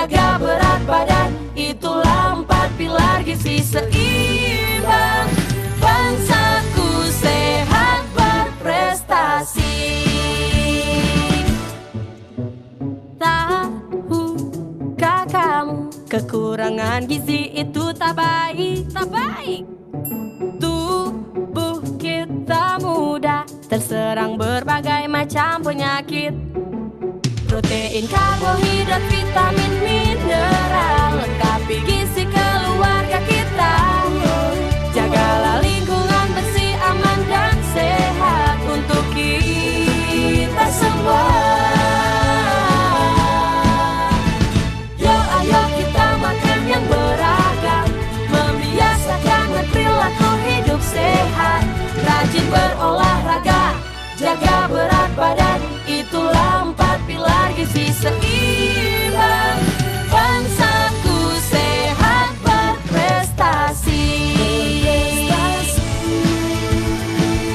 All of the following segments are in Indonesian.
jaga berat badan, itulah 4 pilar gizi seimbang. Bangsaku sehat berprestasi. Tahukah kamu, kekurangan gizi itu tak baik, tak baik. Tubuh kita mudah terserang berbagai macam penyakit. Protein, karbohidrat, vitamin, mineral, lengkapi gizi keluarga kita. Jagalah lingkungan bersih, aman dan sehat untuk kita semua. Yo ayo kita makan yang beragam, membiasakan berperilaku hidup sehat, rajin berolahraga, jaga berat badan, itulah 4 pilar gizi seimbang. Bangsaku sehat berprestasi.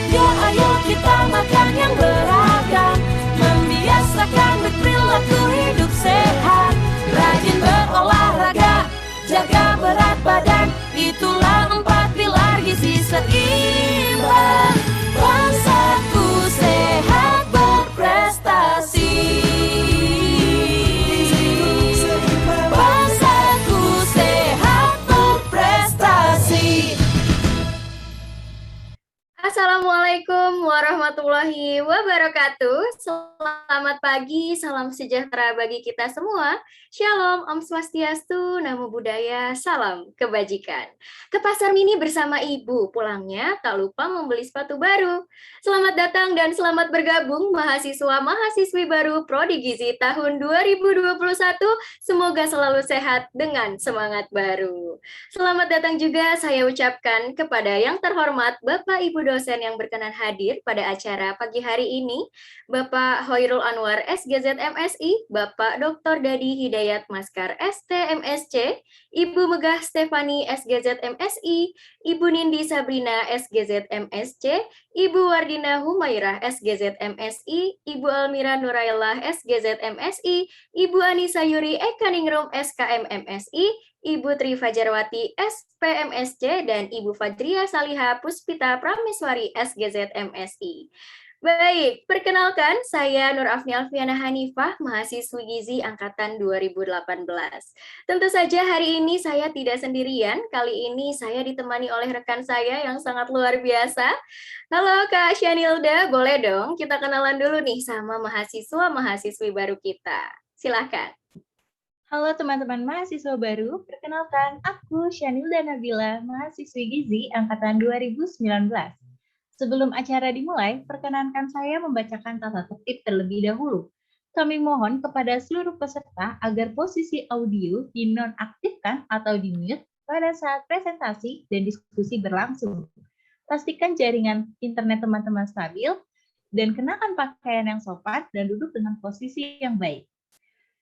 Yo ayo kita makan yang beragam, membiasakan berperilaku hidup sehat, rajin berolahraga, jaga berat badan, itulah 4 pilar gizi seimbang. Bangsaku sehat berprestasi. Bangsaku sehat berprestasi. Assalamualaikum warahmatullahi wabarakatuh. Selamat pagi, salam sejahtera bagi kita semua. Shalom, Om Swastiastu, Namo Buddhaya, salam kebajikan. Ke pasar mini bersama ibu, pulangnya tak lupa membeli sepatu baru. Selamat datang dan selamat bergabung mahasiswa-mahasiswi baru Prodi Gizi tahun 2021. Semoga selalu sehat dengan semangat baru. Selamat datang juga saya ucapkan kepada yang terhormat Bapak Ibu dosen yang berkenan hadir pada acara pagi hari ini, Bapak Hoirul Anwar SGZ MSI, Bapak Dr. Dadi Hidayat Maskar ST MSC, Ibu Megah Stefani SGZ MSI, Ibu Nindi Sabrina SGZ MSC, Ibu Wardina Humairah SGZ MSI, Ibu Almira Nurailah SGZ MSI, Ibu Anissa Yuri Ekaningrum SKM MSI, Ibu Tri Fajarwati SPMSC, dan Ibu Fajria Saliha Puspita Prameswari SGZ MSI. Baik, perkenalkan saya Nur Afni Alfiana Hanifah, mahasiswi Gizi Angkatan 2018. Tentu saja hari ini saya tidak sendirian, kali ini saya ditemani oleh rekan saya yang sangat luar biasa. Halo Kak Syanilda, boleh dong kita kenalan dulu nih sama mahasiswa-mahasiswi baru kita. Silakan. Halo teman-teman mahasiswa baru, perkenalkan aku Syanilda Nabila, mahasiswi Gizi Angkatan 2019. Sebelum acara dimulai, perkenankan saya membacakan tata tertib terlebih dahulu. Kami mohon kepada seluruh peserta agar posisi audio dinonaktifkan atau di-mute pada saat presentasi dan diskusi berlangsung. Pastikan jaringan internet teman-teman stabil dan kenakan pakaian yang sopan dan duduk dengan posisi yang baik.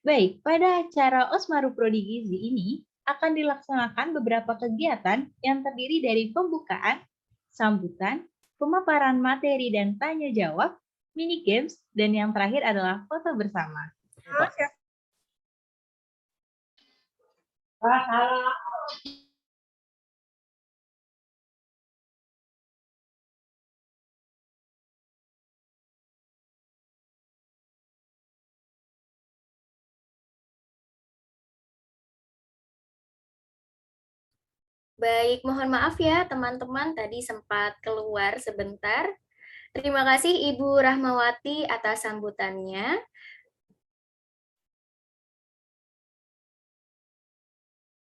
Baik, pada acara Osmaru Prodi Gizi ini akan dilaksanakan beberapa kegiatan yang terdiri dari pembukaan, sambutan, pemaparan materi dan tanya jawab, mini games, dan yang terakhir adalah foto bersama. Baik, mohon maaf ya teman-teman, tadi sempat keluar sebentar. Terima kasih Ibu Rahmawati atas sambutannya.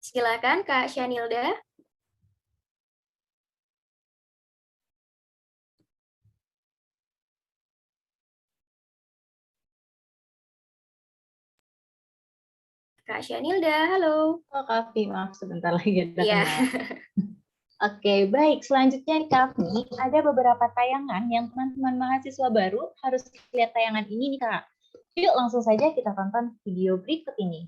Silakan Kak Syanilda. Kak Syanilda, halo. Oh, Kavi, maaf sebentar lagi ada Iya. kendala. Oke, baik. Selanjutnya nih, Kavi, ada beberapa tayangan yang teman-teman mahasiswa baru harus lihat tayangan ini nih, Kak. Yuk langsung saja kita tonton video berikut ini.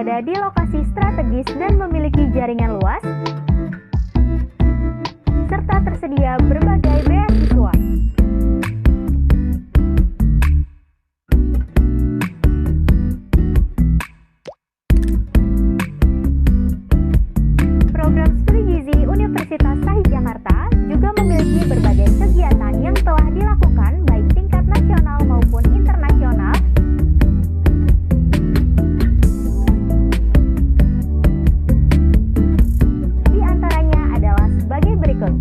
berada di lokasi strategis dan memiliki jaringan luas, serta tersedia berbagai beasiswa. Program studi gizi Universitas Sahid Jakarta juga memiliki berbagai kegiatan yang telah dilakukan baik tingkat nasional maupun internasional. Di antaranya adalah sebagai berikut.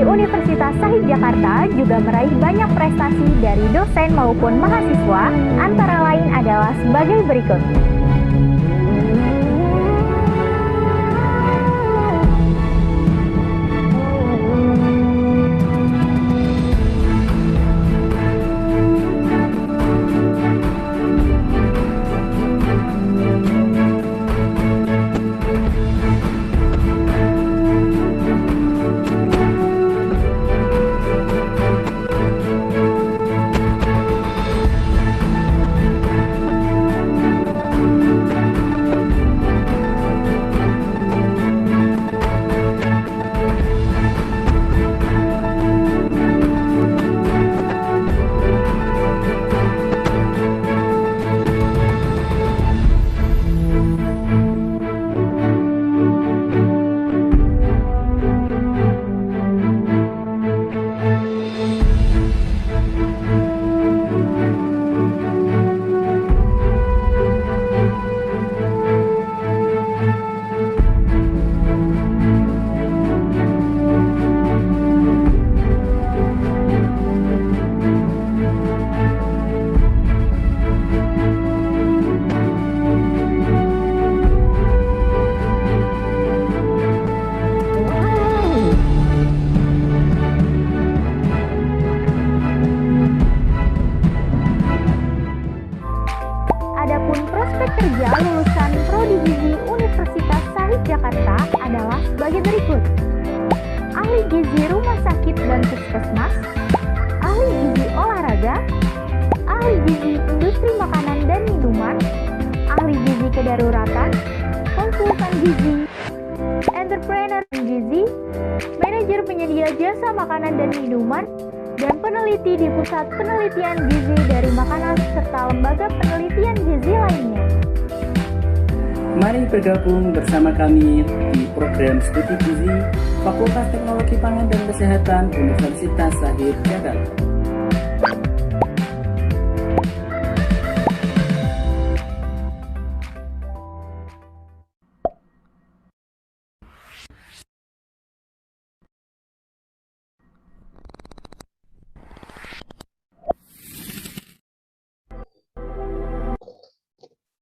Universitas Sahid Jakarta juga meraih banyak prestasi dari dosen maupun mahasiswa, antara lain adalah sebagai berikut. Adapun prospek kerja lulusan Prodi Gizi Universitas Sahid Jakarta adalah sebagai berikut. Ahli gizi rumah sakit dan puskesmas, ahli gizi olahraga, gizi industri makanan dan minuman, ahli gizi kedaruratan, konsultan gizi, entrepreneur gizi, manajer penyedia jasa makanan dan minuman, dan peneliti di Pusat Penelitian Gizi dari Makanan serta lembaga penelitian gizi lainnya. Mari bergabung bersama kami di program studi gizi Fakultas Teknologi Pangan dan Kesehatan Universitas Shahid Jakarta.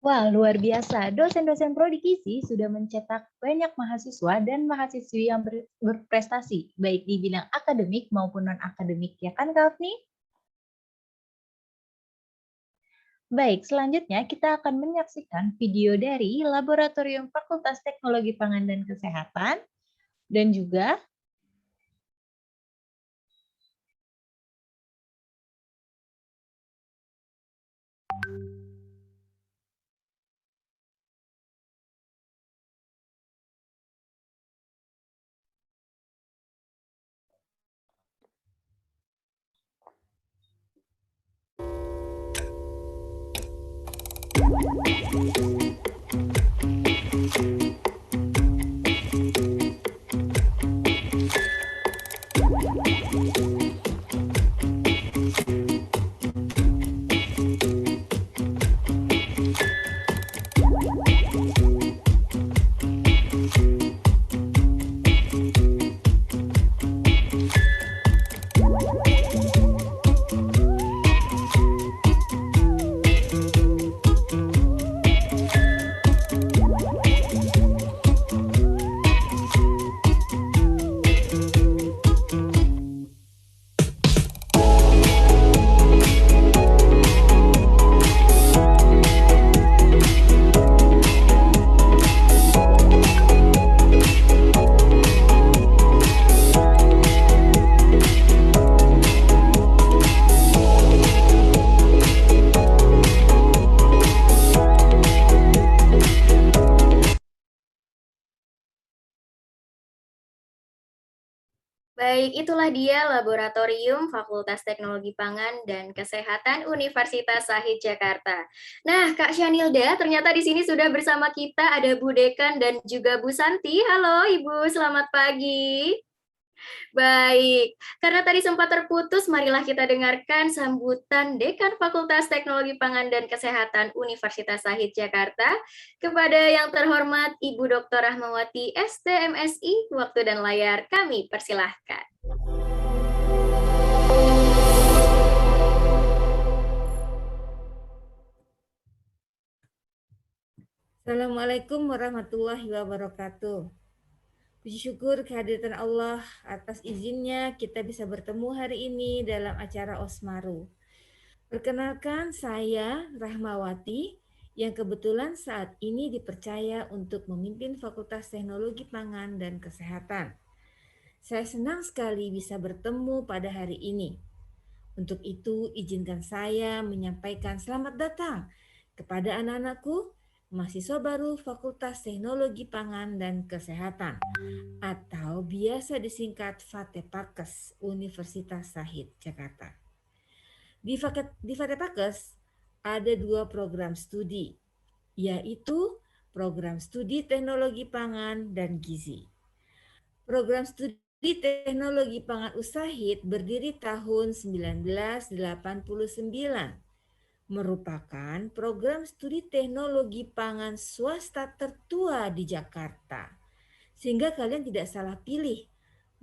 Wah, luar biasa. Dosen-dosen Prodi Gizi sudah mencetak banyak mahasiswa dan mahasiswi yang berprestasi, baik di bidang akademik maupun non-akademik, ya kan Kak Afni? Baik, selanjutnya kita akan menyaksikan video dari Laboratorium Fakultas Teknologi Pangan dan Kesehatan, dan juga Baik, itulah dia Laboratorium Fakultas Teknologi Pangan dan Kesehatan Universitas Shahid Jakarta. Nah, Kak Syanilda, ternyata di sini sudah bersama kita ada Bu Dekan dan juga Bu Santi. Halo Ibu, selamat pagi. Baik, karena tadi sempat terputus, marilah kita dengarkan sambutan Dekan Fakultas Teknologi Pangan dan Kesehatan Universitas Shahid Jakarta kepada yang terhormat Ibu Dr. Rahmawati STMSI. Waktu dan layar kami persilahkan. Assalamualaikum warahmatullahi wabarakatuh. Puji syukur kehadiran Allah atas izinnya kita bisa bertemu hari ini dalam acara Osmaru. Perkenalkan, saya Rahmawati yang kebetulan saat ini dipercaya untuk memimpin Fakultas Teknologi Pangan dan Kesehatan. Saya senang sekali bisa bertemu pada hari ini. Untuk itu, izinkan saya menyampaikan selamat datang kepada anak-anakku, mahasiswa baru Fakultas Teknologi Pangan dan Kesehatan atau biasa disingkat FATEPAKES Universitas Shahid Jakarta. Di FATEPAKES ada 2 program studi, yaitu program studi Teknologi Pangan dan Gizi. Program studi Teknologi Pangan Ushahid berdiri tahun 1989. Merupakan program studi teknologi pangan swasta tertua di Jakarta. Sehingga kalian tidak salah pilih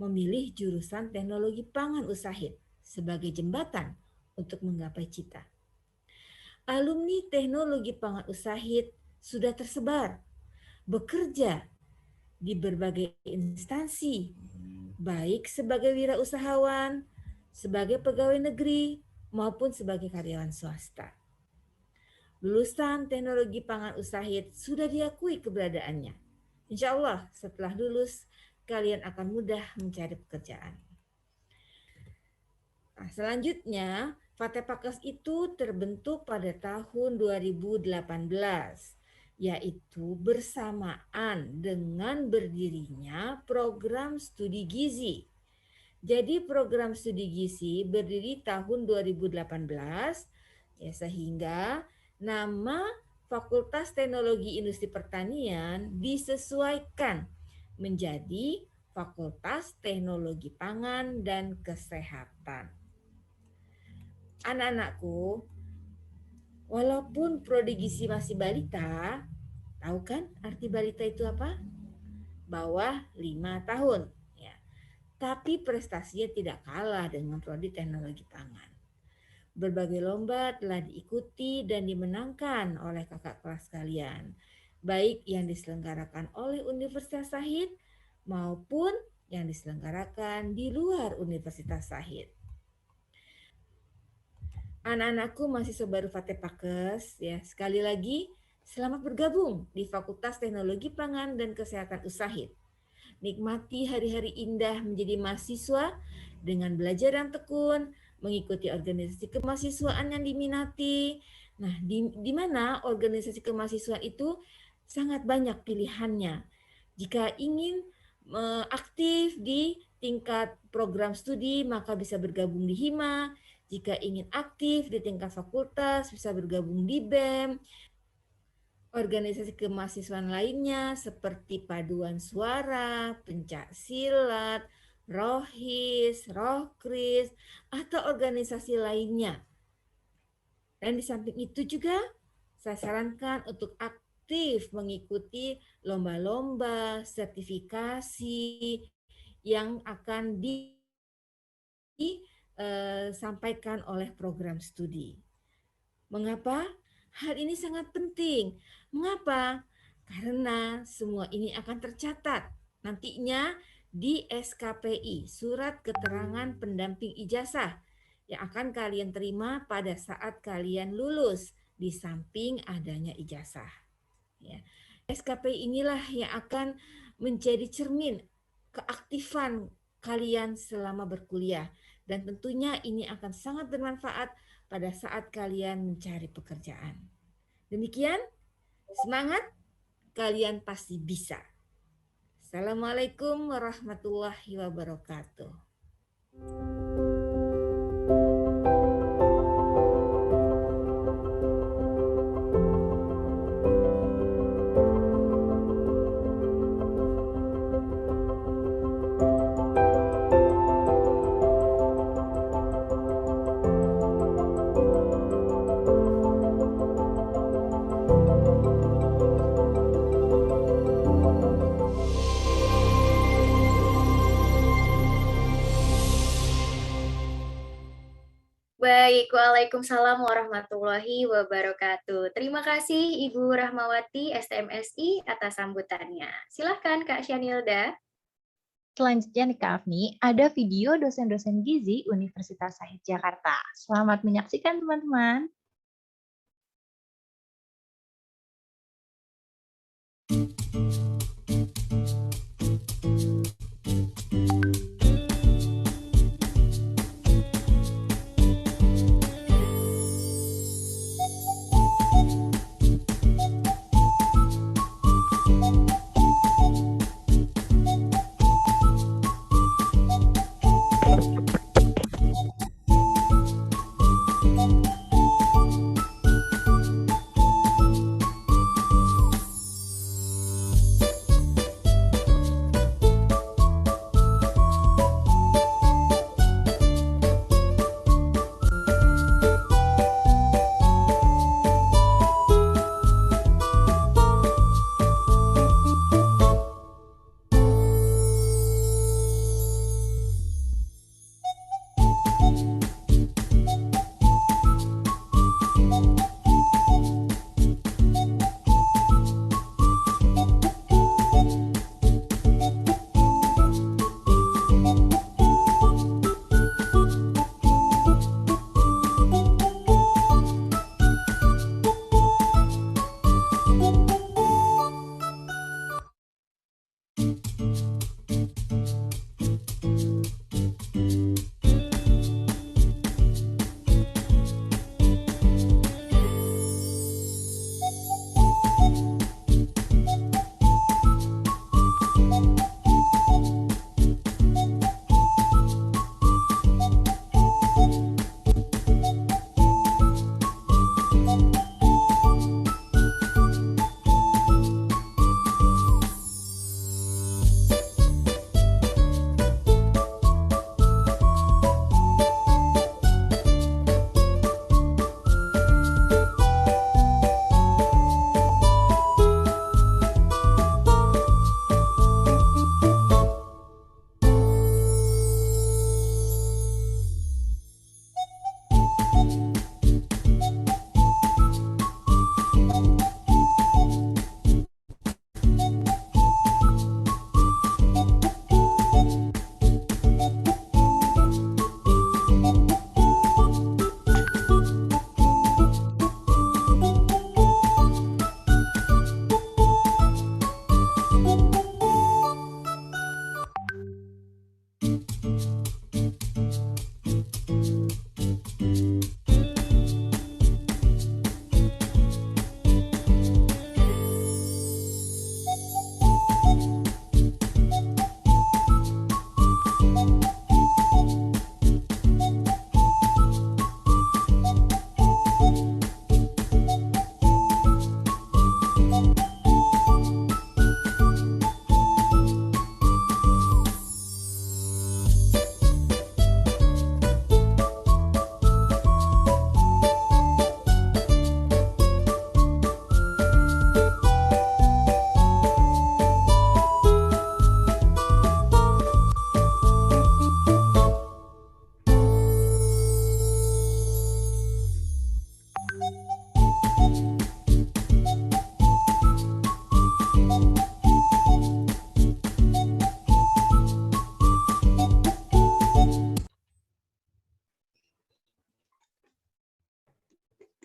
memilih jurusan teknologi pangan Ushahid sebagai jembatan untuk menggapai cita. Alumni teknologi pangan Ushahid sudah tersebar, bekerja di berbagai instansi, baik sebagai wirausahawan, sebagai pegawai negeri, maupun sebagai karyawan swasta. Lulusan teknologi pangan Ushahid sudah diakui keberadaannya. Insya Allah setelah lulus kalian akan mudah mencari pekerjaan. Nah, selanjutnya Fatepakes itu terbentuk pada tahun 2018, yaitu bersamaan dengan berdirinya program studi gizi. Jadi program studi gizi berdiri tahun 2018, ya, sehingga nama Fakultas Teknologi Industri Pertanian disesuaikan menjadi Fakultas Teknologi Pangan dan Kesehatan. Anak-anakku, walaupun prodi gizi masih balita, tahu kan arti balita itu apa? Bawah 5 tahun. Ya. Tapi prestasinya tidak kalah dengan prodi teknologi pangan. Berbagai lomba telah diikuti dan dimenangkan oleh kakak kelas kalian, baik yang diselenggarakan oleh Universitas Shahid maupun yang diselenggarakan di luar Universitas Shahid. Anak-anakku mahasiswa baru Fatepakes, ya, sekali lagi selamat bergabung di Fakultas Teknologi Pangan dan Kesehatan Ushahid. Nikmati hari-hari indah menjadi mahasiswa dengan belajar yang tekun, mengikuti organisasi kemahasiswaan yang diminati. Nah, di mana organisasi kemahasiswaan itu sangat banyak pilihannya. Jika ingin aktif di tingkat program studi, maka bisa bergabung di HIMA. Jika ingin aktif di tingkat fakultas, bisa bergabung di BEM. Organisasi kemahasiswaan lainnya seperti paduan suara, pencak silat, Rohis, Rohkris, atau organisasi lainnya. Dan di samping itu juga saya sarankan untuk aktif mengikuti lomba-lomba sertifikasi yang akan disampaikan oleh program studi. Mengapa? Hal ini sangat penting. Mengapa? Karena semua ini akan tercatat nantinya di SKPI, Surat Keterangan Pendamping Ijazah, yang akan kalian terima pada saat kalian lulus, di samping adanya ijazah. Ya. SKPI inilah yang akan menjadi cermin keaktifan kalian selama berkuliah. Dan tentunya ini akan sangat bermanfaat pada saat kalian mencari pekerjaan. Demikian, semangat, kalian pasti bisa. Assalamualaikum warahmatullahi wabarakatuh. Baik, Waalaikumsalam warahmatullahi wabarakatuh. Terima kasih Ibu Rahmawati STMSI atas sambutannya. Silahkan Kak Syanilda. Selanjutnya nih Kak Afni, ada video dosen-dosen gizi Universitas Shahid Jakarta. Selamat menyaksikan teman-teman.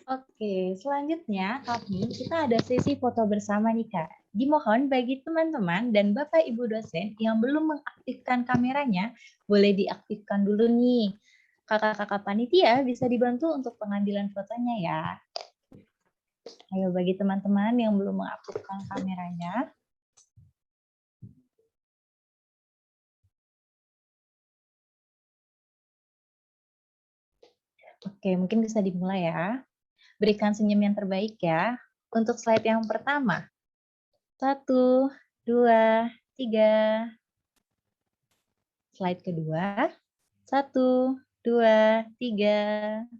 Oke, selanjutnya kami kita ada sesi foto bersama nih Kak. Dimohon bagi teman-teman dan Bapak Ibu dosen yang belum mengaktifkan kameranya, boleh diaktifkan dulu nih. Kakak-kakak panitia bisa dibantu untuk pengambilan fotonya ya. Ayo bagi teman-teman yang belum mengaktifkan kameranya. Oke, mungkin bisa dimulai ya. Berikan senyum yang terbaik ya. Untuk slide yang pertama. 1, 2, 3. Slide kedua. 1, 2, 3.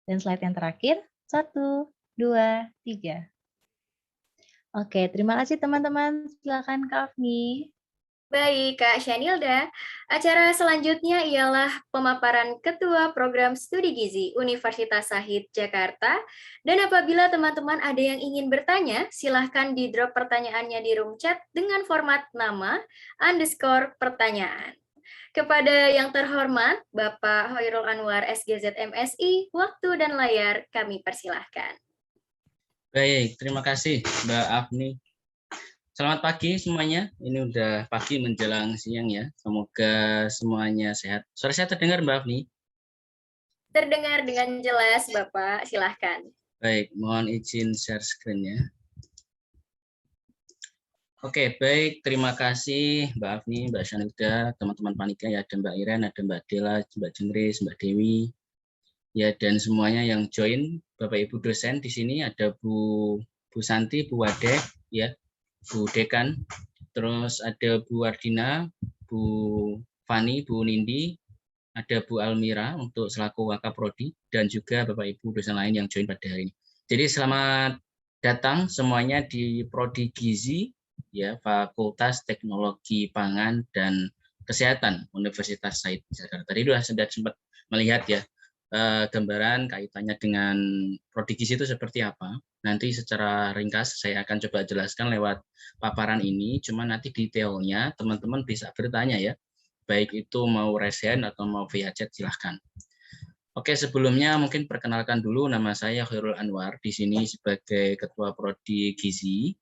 Dan slide yang terakhir. 1, 2, 3. Oke, terima kasih teman-teman. Silakan Kak Afni. Baik, Kak Syanilda. Acara selanjutnya ialah pemaparan Ketua Program Studi Gizi Universitas Shahid Jakarta. Dan apabila teman-teman ada yang ingin bertanya, silahkan di-drop pertanyaannya di room chat dengan format nama _ pertanyaan. Kepada yang terhormat, Bapak Hoirul Anwar SGZ MSI, waktu dan layar kami persilahkan. Baik, terima kasih Mbak Afni. Selamat pagi semuanya. Ini udah pagi menjelang siang ya. Semoga semuanya sehat. Suara saya terdengar Mbak Afni? Terdengar dengan jelas, Bapak. Silahkan. Baik, mohon izin share screen ya. Oke, baik. Terima kasih Mbak Afni, Mbak Syanilda, teman-teman panitia. Ada Mbak Iren, ada Mbak Dela, Mbak Jengris, Mbak Dewi. Ya, dan semuanya yang join, Bapak Ibu dosen di sini ada Bu Santi, Bu Wadek, ya. Bu Dekan, terus ada Bu Ardina, Bu Fani, Bu Nindi, ada Bu Almira untuk selaku Wakaprodi, dan juga Bapak Ibu dosen lain yang join pada hari ini. Jadi selamat datang semuanya di Prodi Gizi, ya, Fakultas Teknologi Pangan dan Kesehatan Universitas Shahid Jakarta. Tadi sudah sempat melihat ya gambaran kaitannya dengan Prodi Gizi itu seperti apa. Nanti secara ringkas saya akan coba jelaskan lewat paparan ini, cuma nanti detailnya teman-teman bisa bertanya ya, baik itu mau raise hand atau mau via chat silahkan. Oke, sebelumnya mungkin perkenalkan dulu, nama saya Hoirul Anwar, di sini sebagai Ketua Prodi Gizi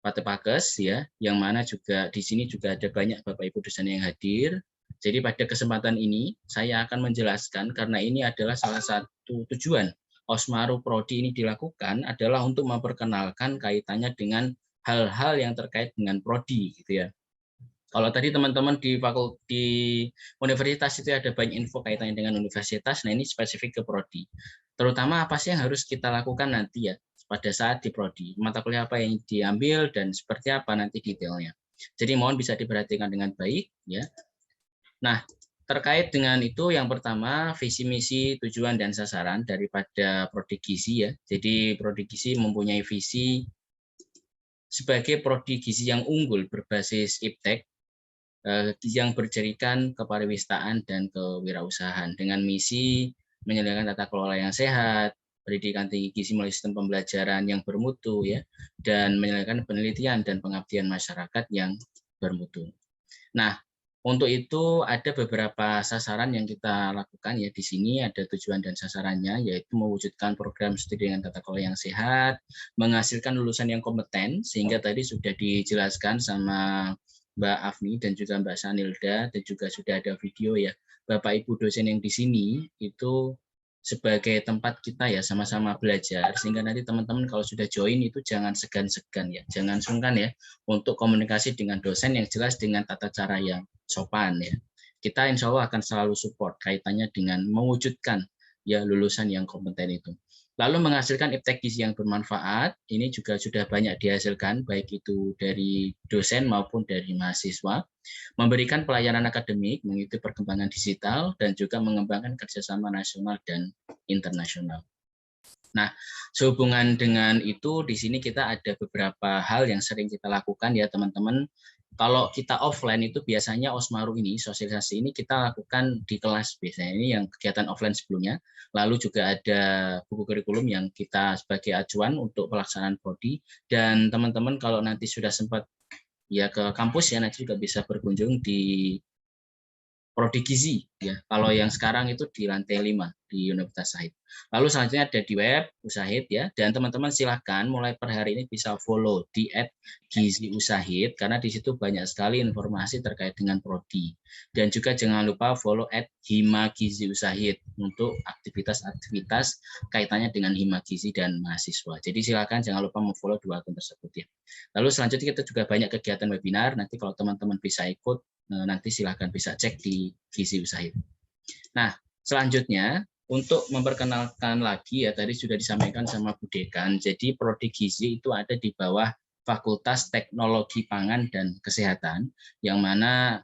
Patepakes ya, yang mana juga di sini juga ada banyak Bapak Ibu dosen yang hadir. Jadi pada kesempatan ini saya akan menjelaskan, karena ini adalah salah satu tujuan Osmaru Prodi ini dilakukan adalah untuk memperkenalkan kaitannya dengan hal-hal yang terkait dengan prodi gitu ya. Kalau tadi teman-teman di universitas itu ada banyak info kaitannya dengan universitas, nah ini spesifik ke prodi. Terutama apa sih yang harus kita lakukan nanti ya pada saat di prodi, mata kuliah apa yang diambil dan seperti apa nanti detailnya. Jadi mohon bisa diperhatikan dengan baik ya. Nah, terkait dengan itu yang pertama visi misi, tujuan dan sasaran daripada Prodi Gizi ya. Jadi Prodi Gizi mempunyai visi sebagai prodi gizi yang unggul berbasis iptek yang berjerikan kepariwistaan dan kewirausahaan dengan misi menyediakan tata kelola yang sehat, pendidikan tinggi gizi melalui sistem pembelajaran yang bermutu ya, dan menyediakan penelitian dan pengabdian masyarakat yang bermutu. Nah, untuk itu ada beberapa sasaran yang kita lakukan ya di sini, ada tujuan dan sasarannya, yaitu mewujudkan program studi dengan tata kelola yang sehat, menghasilkan lulusan yang kompeten, sehingga tadi sudah dijelaskan sama Mbak Afni dan juga Mbak Syanilda, dan juga sudah ada video ya, Bapak Ibu dosen yang di sini itu sebagai tempat kita ya sama-sama belajar, sehingga nanti teman-teman kalau sudah join itu jangan segan-segan ya, jangan sungkan ya untuk komunikasi dengan dosen yang jelas dengan tata cara yang sopan ya. Kita insya Allah akan selalu support kaitannya dengan mewujudkan ya lulusan yang kompeten itu. Lalu menghasilkan iptek gizi yang bermanfaat, ini juga sudah banyak dihasilkan, baik itu dari dosen maupun dari mahasiswa, memberikan pelayanan akademik, mengikuti perkembangan digital, dan juga mengembangkan kerjasama nasional dan internasional. Nah, sehubungan dengan itu, di sini kita ada beberapa hal yang sering kita lakukan ya teman-teman. Kalau kita offline itu biasanya Osmaru ini, sosialisasi ini kita lakukan di kelas biasanya, ini yang kegiatan offline sebelumnya. Lalu juga ada buku kurikulum yang kita sebagai acuan untuk pelaksanaan prodi. Dan teman-teman kalau nanti sudah sempat ya ke kampus ya, nanti juga bisa berkunjung di Prodi Gizi Ya, kalau yang sekarang itu di lantai 5 di Universitas Syahid. Lalu selanjutnya ada di web Usyahid ya, dan teman-teman silahkan mulai per hari ini bisa follow di @gizi_usyahid karena di situ banyak sekali informasi terkait dengan prodi. Dan juga jangan lupa follow @himagizi_usyahid untuk aktivitas-aktivitas kaitannya dengan hima gizi dan mahasiswa. Jadi silakan jangan lupa memfollow dua akun tersebut ya. Lalu selanjutnya kita juga banyak kegiatan webinar. Nanti kalau teman-teman bisa ikut, nanti silahkan bisa cek di Gizi Usyahid. Nah, selanjutnya untuk memperkenalkan lagi ya, tadi sudah disampaikan sama Bu Dekan, jadi Prodi Gizi itu ada di bawah Fakultas Teknologi Pangan dan Kesehatan, yang mana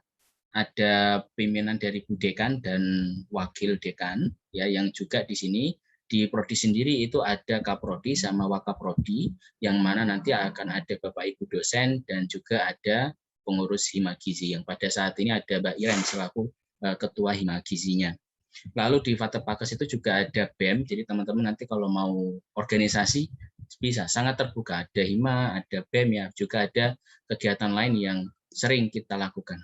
ada pimpinan dari Bu Dekan dan Wakil Dekan, ya, yang juga di sini di Prodi sendiri itu ada Kaprodi sama Wakaprodi, yang mana nanti akan ada Bapak Ibu dosen dan juga ada pengurus hima gizi yang pada saat ini ada Mbak Iren selaku ketua hima gizinya. Lalu di Fatepakes itu juga ada BEM, jadi teman-teman nanti kalau mau organisasi bisa sangat terbuka, ada hima, ada BEM ya, juga ada kegiatan lain yang sering kita lakukan.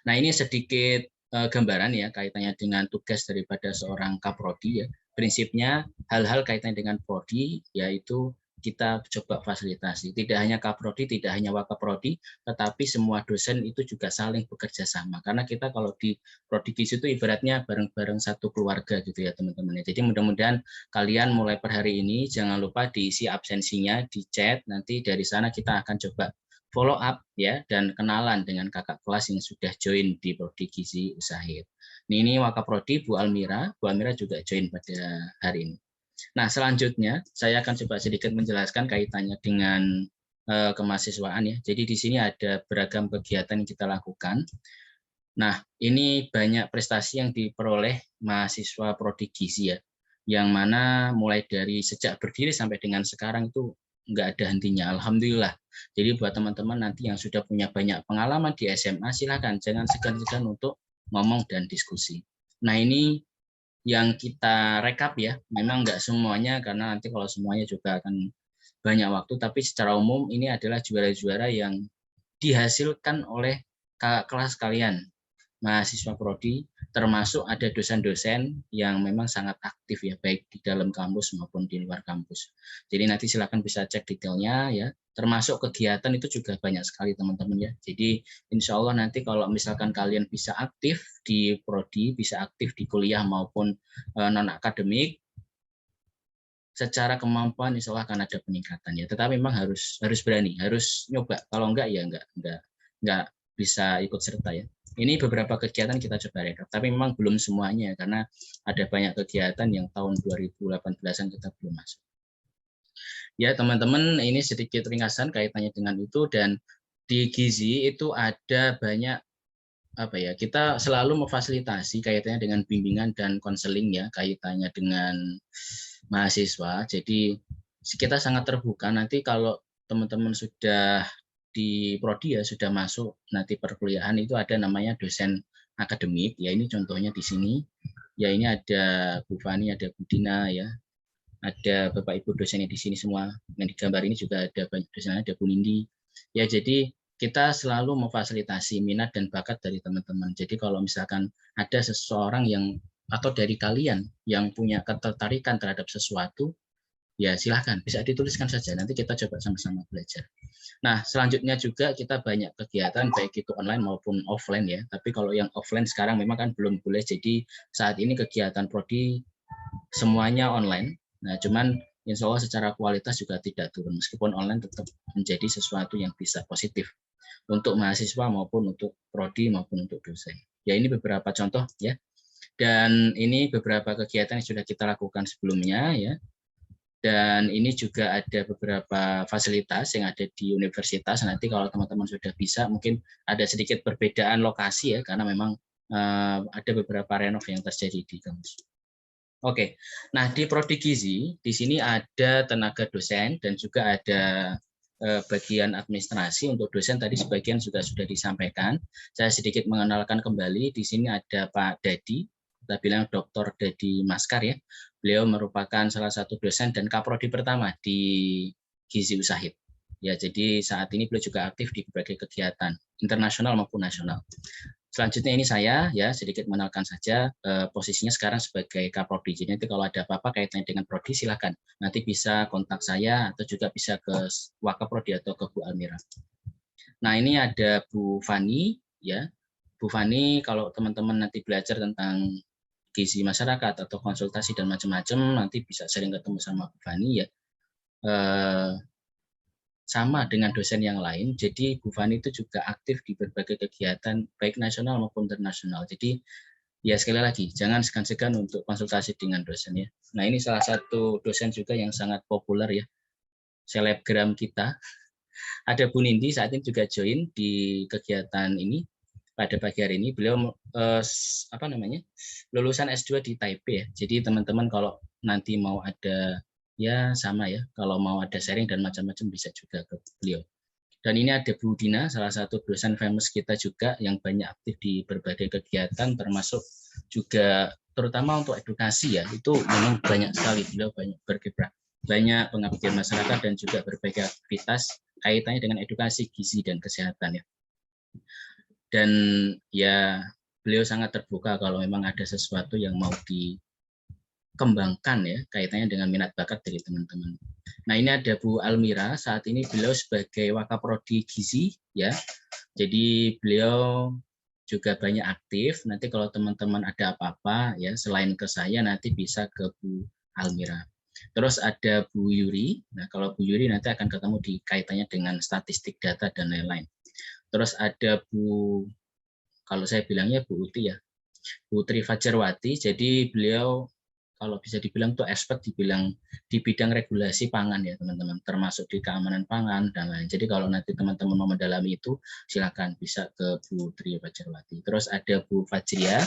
Nah, ini sedikit gambaran ya kaitannya dengan tugas daripada seorang kaprodi ya. Prinsipnya hal-hal kaitannya dengan prodi yaitu kita coba fasilitasi. Tidak hanya kaprodi, tidak hanya wakaprodi, tetapi semua dosen itu juga saling bekerja sama. Karena kita kalau di prodi gizi itu ibaratnya bareng-bareng satu keluarga gitu ya teman-teman. Jadi mudah-mudahan kalian mulai per hari ini jangan lupa diisi absensinya di chat. Nanti dari sana kita akan coba follow up ya dan kenalan dengan kakak kelas yang sudah join di Prodi Gizi Usyahid. Ini Wakaprodi Bu Almira juga join pada hari ini. Nah, selanjutnya saya akan coba sedikit menjelaskan kaitannya dengan kemahasiswaan ya. Jadi di sini ada beragam kegiatan yang kita lakukan. Nah, ini banyak prestasi yang diperoleh mahasiswa Prodi Gizi ya. Yang mana mulai dari sejak berdiri sampai dengan sekarang itu nggak ada hentinya, alhamdulillah. Jadi buat teman-teman nanti yang sudah punya banyak pengalaman di SMA, silakan jangan segan-segan untuk ngomong dan diskusi. Nah, ini yang kita rekap ya, memang nggak semuanya karena nanti kalau semuanya juga akan banyak waktu, tapi secara umum ini adalah juara-juara yang dihasilkan oleh kakak kelas kalian, mahasiswa prodi, termasuk ada dosen-dosen yang memang sangat aktif ya, baik di dalam kampus maupun di luar kampus. Jadi nanti silakan bisa cek detailnya ya, termasuk kegiatan itu juga banyak sekali teman-teman ya. Jadi insya Allah nanti kalau misalkan kalian bisa aktif di prodi, bisa aktif di kuliah maupun non-akademik, secara kemampuan insya Allah akan ada peningkatan ya. Tetapi memang harus berani, harus nyoba. Kalau enggak ya enggak bisa ikut serta ya. Ini beberapa kegiatan kita coba rekap, tapi memang belum semuanya karena ada banyak kegiatan yang tahun 2018-an kita belum masuk. Ya teman-teman, ini sedikit ringkasan kaitannya dengan itu, dan di Gizi itu ada banyak apa ya, kita selalu memfasilitasi kaitannya dengan bimbingan dan konseling ya, kaitannya dengan mahasiswa. Jadi kita sangat terbuka. Nanti kalau teman-teman sudah di prodi ya, sudah masuk nanti perkuliahan, itu ada namanya dosen akademik ya. Ini contohnya di sini ya, ini ada Bu Fani, ada Bu Dina ya, ada Bapak Ibu dosennya di sini semua. Yang di gambar ini juga ada banyak dosennya, ada Bu Nindi ya. Jadi kita selalu memfasilitasi minat dan bakat dari teman-teman. Jadi kalau misalkan ada seseorang yang atau dari kalian yang punya ketertarikan terhadap sesuatu, ya silahkan bisa dituliskan saja, nanti kita coba sama-sama belajar. Nah, selanjutnya juga kita banyak kegiatan baik itu online maupun offline ya. Tapi kalau yang offline sekarang memang kan belum boleh, jadi saat ini kegiatan prodi semuanya online. Nah, cuman insya Allah secara kualitas juga tidak turun, meskipun online tetap menjadi sesuatu yang bisa positif untuk mahasiswa maupun untuk prodi maupun untuk dosen. Ya, ini beberapa contoh ya. Dan ini beberapa kegiatan yang sudah kita lakukan sebelumnya ya. Dan ini juga ada beberapa fasilitas yang ada di universitas. Nanti kalau teman-teman sudah bisa, mungkin ada sedikit perbedaan lokasi ya, karena memang ada beberapa renov yang terjadi di kampus. Oke, nah di Prodi Gizi, di sini ada tenaga dosen dan juga ada bagian administrasi. Untuk dosen tadi sebagian sudah disampaikan. Saya sedikit mengenalkan kembali. Di sini ada Pak Dadi, kita bilang Dr. Dadi Maskar ya. Beliau merupakan salah satu dosen dan kaprodi pertama di Gizi Usyahid. Ya, jadi saat ini beliau juga aktif di berbagai kegiatan internasional maupun nasional. Selanjutnya ini saya ya sedikit mengenalkan saja, posisinya sekarang sebagai Kaprodi. Jadi nanti kalau ada apa-apa kaitannya dengan prodi silakan. Nanti bisa kontak saya atau juga bisa ke Wakaprodi atau ke Bu Almira. Nah, ini ada Bu Fani ya. Bu Fani kalau teman-teman nanti belajar tentang gizi masyarakat atau konsultasi dan macam-macam nanti bisa sering ketemu sama Bu Fani ya. Sama dengan dosen yang lain, jadi Bu Fani itu juga aktif di berbagai kegiatan baik nasional maupun internasional. Jadi ya sekali lagi jangan segan-segan untuk konsultasi dengan dosen ya. Nah, ini salah satu dosen juga yang sangat populer ya, selebgram kita. Ada Bu Nindi saat ini juga join di kegiatan ini pada pagi hari ini. Beliau lulusan S2 di Taipei ya. Jadi teman-teman kalau nanti mau ada ya sama ya, kalau mau ada sharing dan macam-macam bisa juga ke beliau. Dan ini ada Bu Dina, salah satu dosen famous kita juga yang banyak aktif di berbagai kegiatan, termasuk juga terutama untuk edukasi ya, itu memang banyak sekali, beliau banyak berkiprah, banyak pengabdian masyarakat dan juga berbagai aktivitas kaitannya dengan edukasi gizi dan kesehatan ya. Dan ya beliau sangat terbuka kalau memang ada sesuatu yang mau dikembangkan ya kaitannya dengan minat bakat dari teman-teman. Nah, ini ada Bu Almira, saat ini beliau sebagai Wakaprodi Gizi ya. Jadi beliau juga banyak aktif. Nanti kalau teman-teman ada apa-apa ya selain ke saya nanti bisa ke Bu Almira. Terus ada Bu Yuri. Nah, kalau Bu Yuri nanti akan ketemu di kaitannya dengan statistik data dan lain-lain. Terus ada Bu, kalau saya bilangnya Bu Uti ya, Bu Tri Fajarwati. Jadi beliau kalau bisa dibilang tuh expert di bidang regulasi pangan ya teman-teman, termasuk di keamanan pangan dan lain. Jadi kalau nanti teman-teman mau mendalami itu silakan bisa ke Bu Tri Fajarwati. Terus ada Bu Fajria,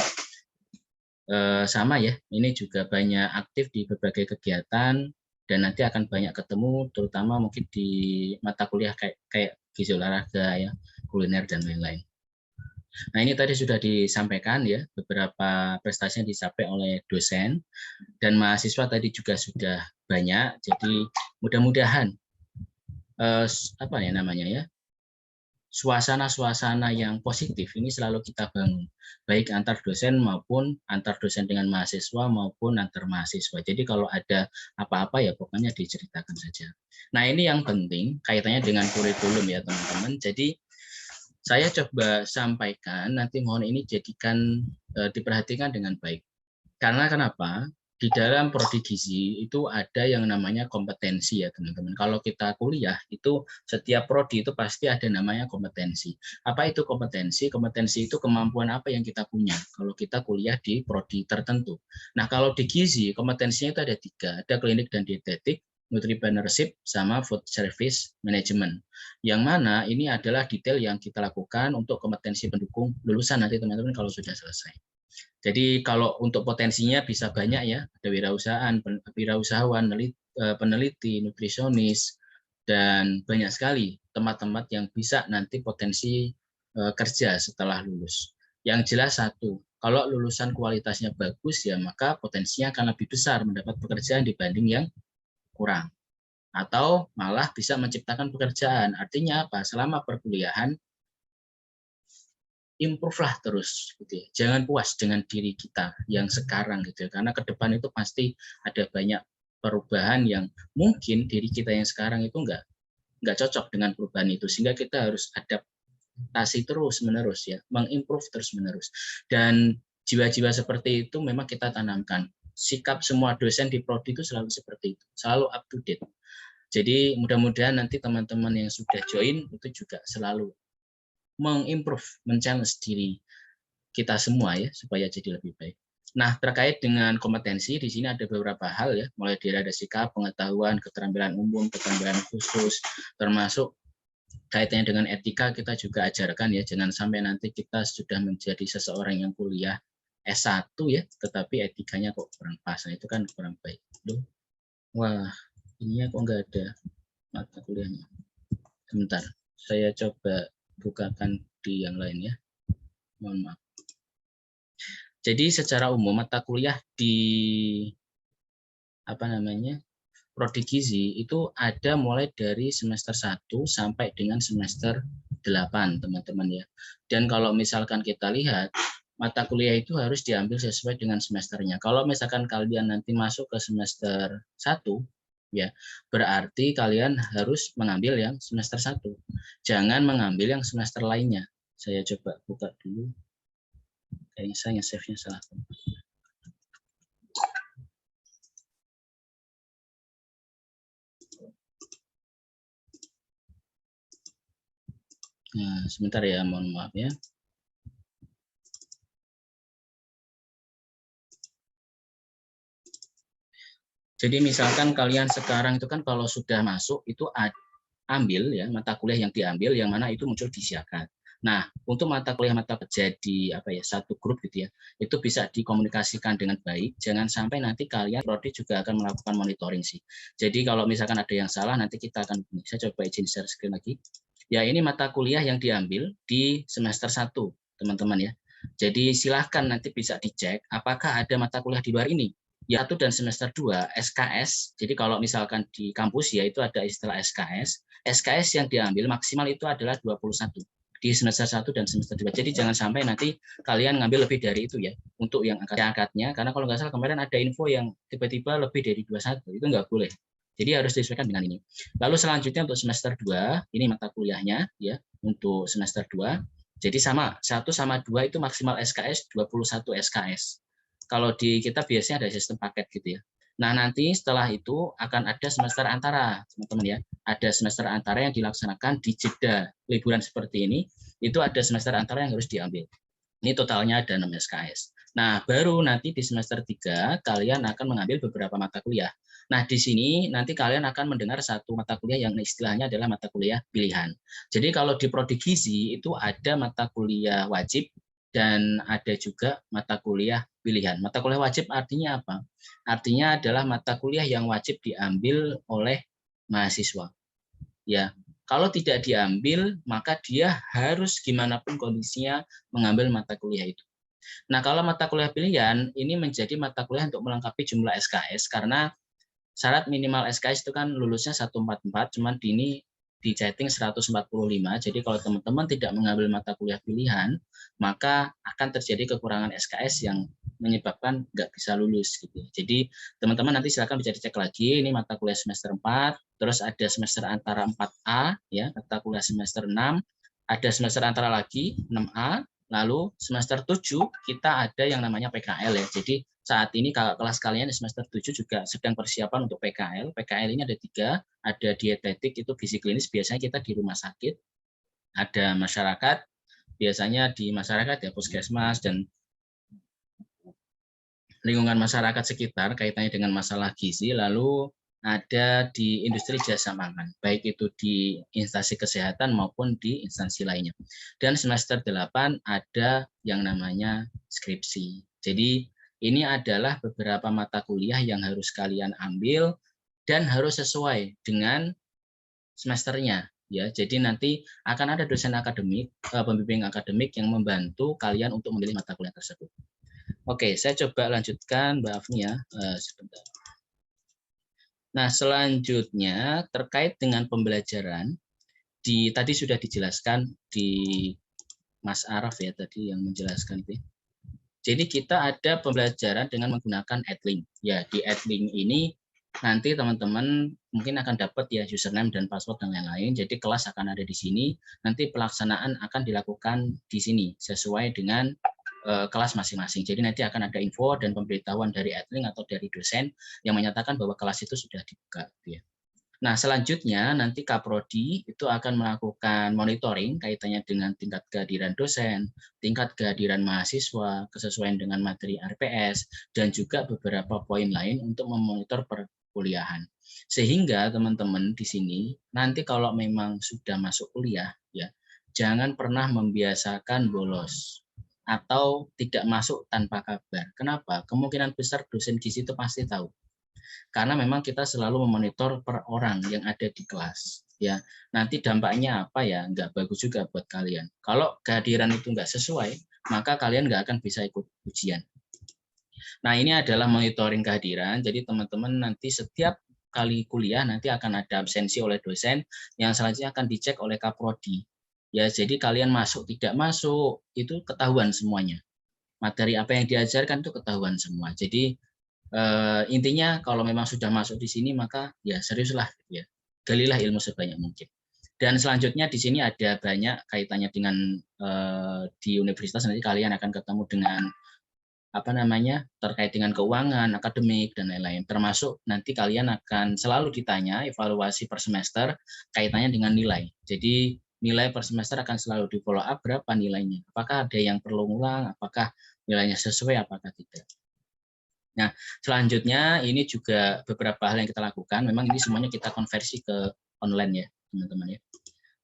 sama ya, ini juga banyak aktif di berbagai kegiatan dan nanti akan banyak ketemu, terutama mungkin di mata kuliah kayak gizi olahraga ya, kuliner dan lain-lain. Nah, ini tadi sudah disampaikan ya, beberapa prestasi yang dicapai oleh dosen dan mahasiswa tadi juga sudah banyak. Jadi mudah-mudahan suasana-suasana yang positif ini selalu kita bangun, baik antar dosen maupun antar dosen dengan mahasiswa maupun antar mahasiswa. Jadi kalau ada apa-apa ya pokoknya diceritakan saja. Nah, ini yang penting kaitannya dengan kurikulum ya teman-teman. Jadi saya coba sampaikan, nanti mohon ini diperhatikan dengan baik. Karena kenapa? Di dalam prodi gizi itu ada yang namanya kompetensi ya teman-teman. Kalau kita kuliah itu setiap prodi itu pasti ada namanya kompetensi. Apa itu kompetensi? Kompetensi itu kemampuan apa yang kita punya kalau kita kuliah di prodi tertentu. Nah, kalau di gizi kompetensinya itu ada 3, ada klinik dan dietetik, nutripreneurship, sama food service management. Yang mana ini adalah detail yang kita lakukan untuk kompetensi pendukung lulusan nanti teman-teman kalau sudah selesai. Jadi kalau untuk potensinya bisa banyak ya, ada wirausahawan, peneliti, nutrisionis, dan banyak sekali tempat-tempat yang bisa nanti potensi kerja setelah lulus. Yang jelas satu, kalau lulusan kualitasnya bagus ya maka potensinya akan lebih besar mendapat pekerjaan dibanding yang kurang. Atau malah bisa menciptakan pekerjaan. Artinya apa? Selama perkuliahan improve lah terus gitu ya. Jangan puas dengan diri kita yang sekarang gitu ya. Karena ke depan itu pasti ada banyak perubahan yang mungkin diri kita yang sekarang itu nggak cocok dengan perubahan itu, sehingga kita harus adaptasi terus menerus ya, mengimprove terus menerus. Dan jiwa-jiwa seperti itu memang kita tanamkan. Sikap semua dosen di prodi itu selalu seperti itu, selalu up to date. Jadi mudah-mudahan nanti teman-teman yang sudah join itu juga selalu mengimprove, men-challenge diri kita semua ya supaya jadi lebih baik. Nah, terkait dengan kompetensi di sini ada beberapa hal ya, mulai dari ada sikap, pengetahuan, keterampilan umum, keterampilan khusus, termasuk kaitannya dengan etika kita juga ajarkan ya, jangan sampai nanti kita sudah menjadi seseorang yang kuliah S1 ya, tetapi etikanya kok kurang pas, nah itu kan kurang baik. Loh, wah, ininya kok nggak ada mata kuliahnya. Sebentar, saya coba bukakan di yang lain ya. Mohon maaf. Jadi secara umum mata kuliah di prodi gizi itu ada mulai dari semester 1 sampai dengan semester 8, teman-teman ya. Dan kalau misalkan kita lihat, mata kuliah itu harus diambil sesuai dengan semesternya. Kalau misalkan kalian nanti masuk ke semester 1, ya, berarti kalian harus mengambil yang semester 1. Jangan mengambil yang semester lainnya. Saya coba buka dulu. Kayaknya saya nge-save-nya salah. Nah, sebentar ya, mohon maaf ya. Jadi misalkan kalian sekarang itu kan kalau sudah masuk itu ambil ya mata kuliah yang diambil yang mana itu muncul di siakat. Nah, untuk mata kuliah jadi satu grup gitu ya, itu bisa dikomunikasikan dengan baik. Jangan sampai nanti kalian prodi juga akan melakukan monitoring sih. Jadi kalau misalkan ada yang salah nanti kita akan, saya coba izin share screen lagi. Ya, ini mata kuliah yang diambil di semester 1, teman-teman ya. Jadi silahkan nanti bisa dicek apakah ada mata kuliah di luar ini. Ya, 1 dan semester 2 SKS. Jadi kalau misalkan di kampus ya itu ada istilah SKS. SKS yang diambil maksimal itu adalah 21 di semester 1 dan semester 2. Jadi jangan sampai nanti kalian ngambil lebih dari itu ya untuk yang angkatnya, karena kalau nggak salah kemarin ada info yang tiba-tiba lebih dari 21, itu nggak boleh. Jadi harus disesuaikan dengan ini. Lalu selanjutnya untuk semester 2, ini mata kuliahnya ya untuk semester 2. Jadi sama, 1 sama 2 itu maksimal SKS 21 SKS. Kalau di kita biasanya ada sistem paket gitu ya. Nah, nanti setelah itu akan ada semester antara, teman-teman ya. Ada semester antara yang dilaksanakan di jeda liburan seperti ini, itu ada semester antara yang harus diambil. Ini totalnya ada 6 SKS. Nah, baru nanti di semester 3 kalian akan mengambil beberapa mata kuliah. Nah, di sini nanti kalian akan mendengar satu mata kuliah yang istilahnya adalah mata kuliah pilihan. Jadi kalau di prodi gizi itu ada mata kuliah wajib dan ada juga mata kuliah pilihan. Mata kuliah wajib artinya apa? Artinya adalah mata kuliah yang wajib diambil oleh mahasiswa. Ya, kalau tidak diambil, maka dia harus gimana pun kondisinya mengambil mata kuliah itu. Nah, kalau mata kuliah pilihan, ini menjadi mata kuliah untuk melengkapi jumlah SKS, karena syarat minimal SKS itu kan lulusnya 144, cuman di chatting 145. Jadi kalau teman-teman tidak mengambil mata kuliah pilihan, maka akan terjadi kekurangan SKS yang menyebabkan nggak bisa lulus gitu. Jadi teman-teman nanti silakan bisa dicek lagi, ini mata kuliah semester 4, terus ada semester antara 4A ya, mata kuliah semester 6, ada semester antara lagi 6A, lalu semester 7 kita ada yang namanya PKL ya. Jadi saat ini kelas kalian di semester 7 juga sedang persiapan untuk PKL. PKL ini ada 3, ada dietetik itu gizi klinis, biasanya kita di rumah sakit, ada masyarakat, biasanya di masyarakat ya puskesmas dan lingkungan masyarakat sekitar kaitannya dengan masalah gizi, lalu ada di industri jasa pangan, baik itu di instansi kesehatan maupun di instansi lainnya. Dan semester 8 ada yang namanya skripsi. Jadi ini adalah beberapa mata kuliah yang harus kalian ambil dan harus sesuai dengan semesternya. Ya, jadi nanti akan ada dosen akademik, pembimbing akademik yang membantu kalian untuk memilih mata kuliah tersebut. Oke, saya coba lanjutkan Mbak Afni ya, sebentar. Nah, selanjutnya terkait dengan pembelajaran, tadi sudah dijelaskan di Mas Araf ya tadi yang menjelaskan itu. Jadi kita ada pembelajaran dengan menggunakan Edlink. Ya, di Edlink ini nanti teman-teman mungkin akan dapat ya username dan password dan lain-lain. Jadi kelas akan ada di sini. Nanti pelaksanaan akan dilakukan di sini sesuai dengan kelas masing-masing. Jadi nanti akan ada info dan pemberitahuan dari Edlink atau dari dosen yang menyatakan bahwa kelas itu sudah dibuka. Ya. Nah, selanjutnya nanti Kaprodi itu akan melakukan monitoring kaitannya dengan tingkat kehadiran dosen, tingkat kehadiran mahasiswa, kesesuaian dengan materi RPS, dan juga beberapa poin lain untuk memonitor perkuliahan. Sehingga teman-teman di sini nanti kalau memang sudah masuk kuliah, ya jangan pernah membiasakan bolos atau tidak masuk tanpa kabar. Kenapa? Kemungkinan besar dosen gizi itu pasti tahu. Karena memang kita selalu memonitor per orang yang ada di kelas. Ya, nanti dampaknya apa ya? Nggak bagus juga buat kalian. Kalau kehadiran itu nggak sesuai, maka kalian nggak akan bisa ikut ujian. Nah, ini adalah monitoring kehadiran. Jadi teman-teman nanti setiap kali kuliah nanti akan ada absensi oleh dosen yang selanjutnya akan dicek oleh Kaprodi. Ya, jadi kalian masuk tidak masuk itu ketahuan semuanya. Materi apa yang diajarkan itu ketahuan semua. Jadi intinya kalau memang sudah masuk di sini maka ya seriuslah ya. Galilah ilmu sebanyak mungkin. Dan selanjutnya di sini ada banyak kaitannya dengan di universitas nanti kalian akan ketemu dengan apa namanya terkait dengan keuangan, akademik dan lain-lain. Termasuk nanti kalian akan selalu ditanya evaluasi per semester kaitannya dengan nilai. Jadi nilai per semester akan selalu di follow up berapa nilainya. Apakah ada yang perlu ulang, apakah nilainya sesuai, apakah tidak. Nah, selanjutnya ini juga beberapa hal yang kita lakukan. Memang ini semuanya kita konversi ke online ya, teman-teman ya.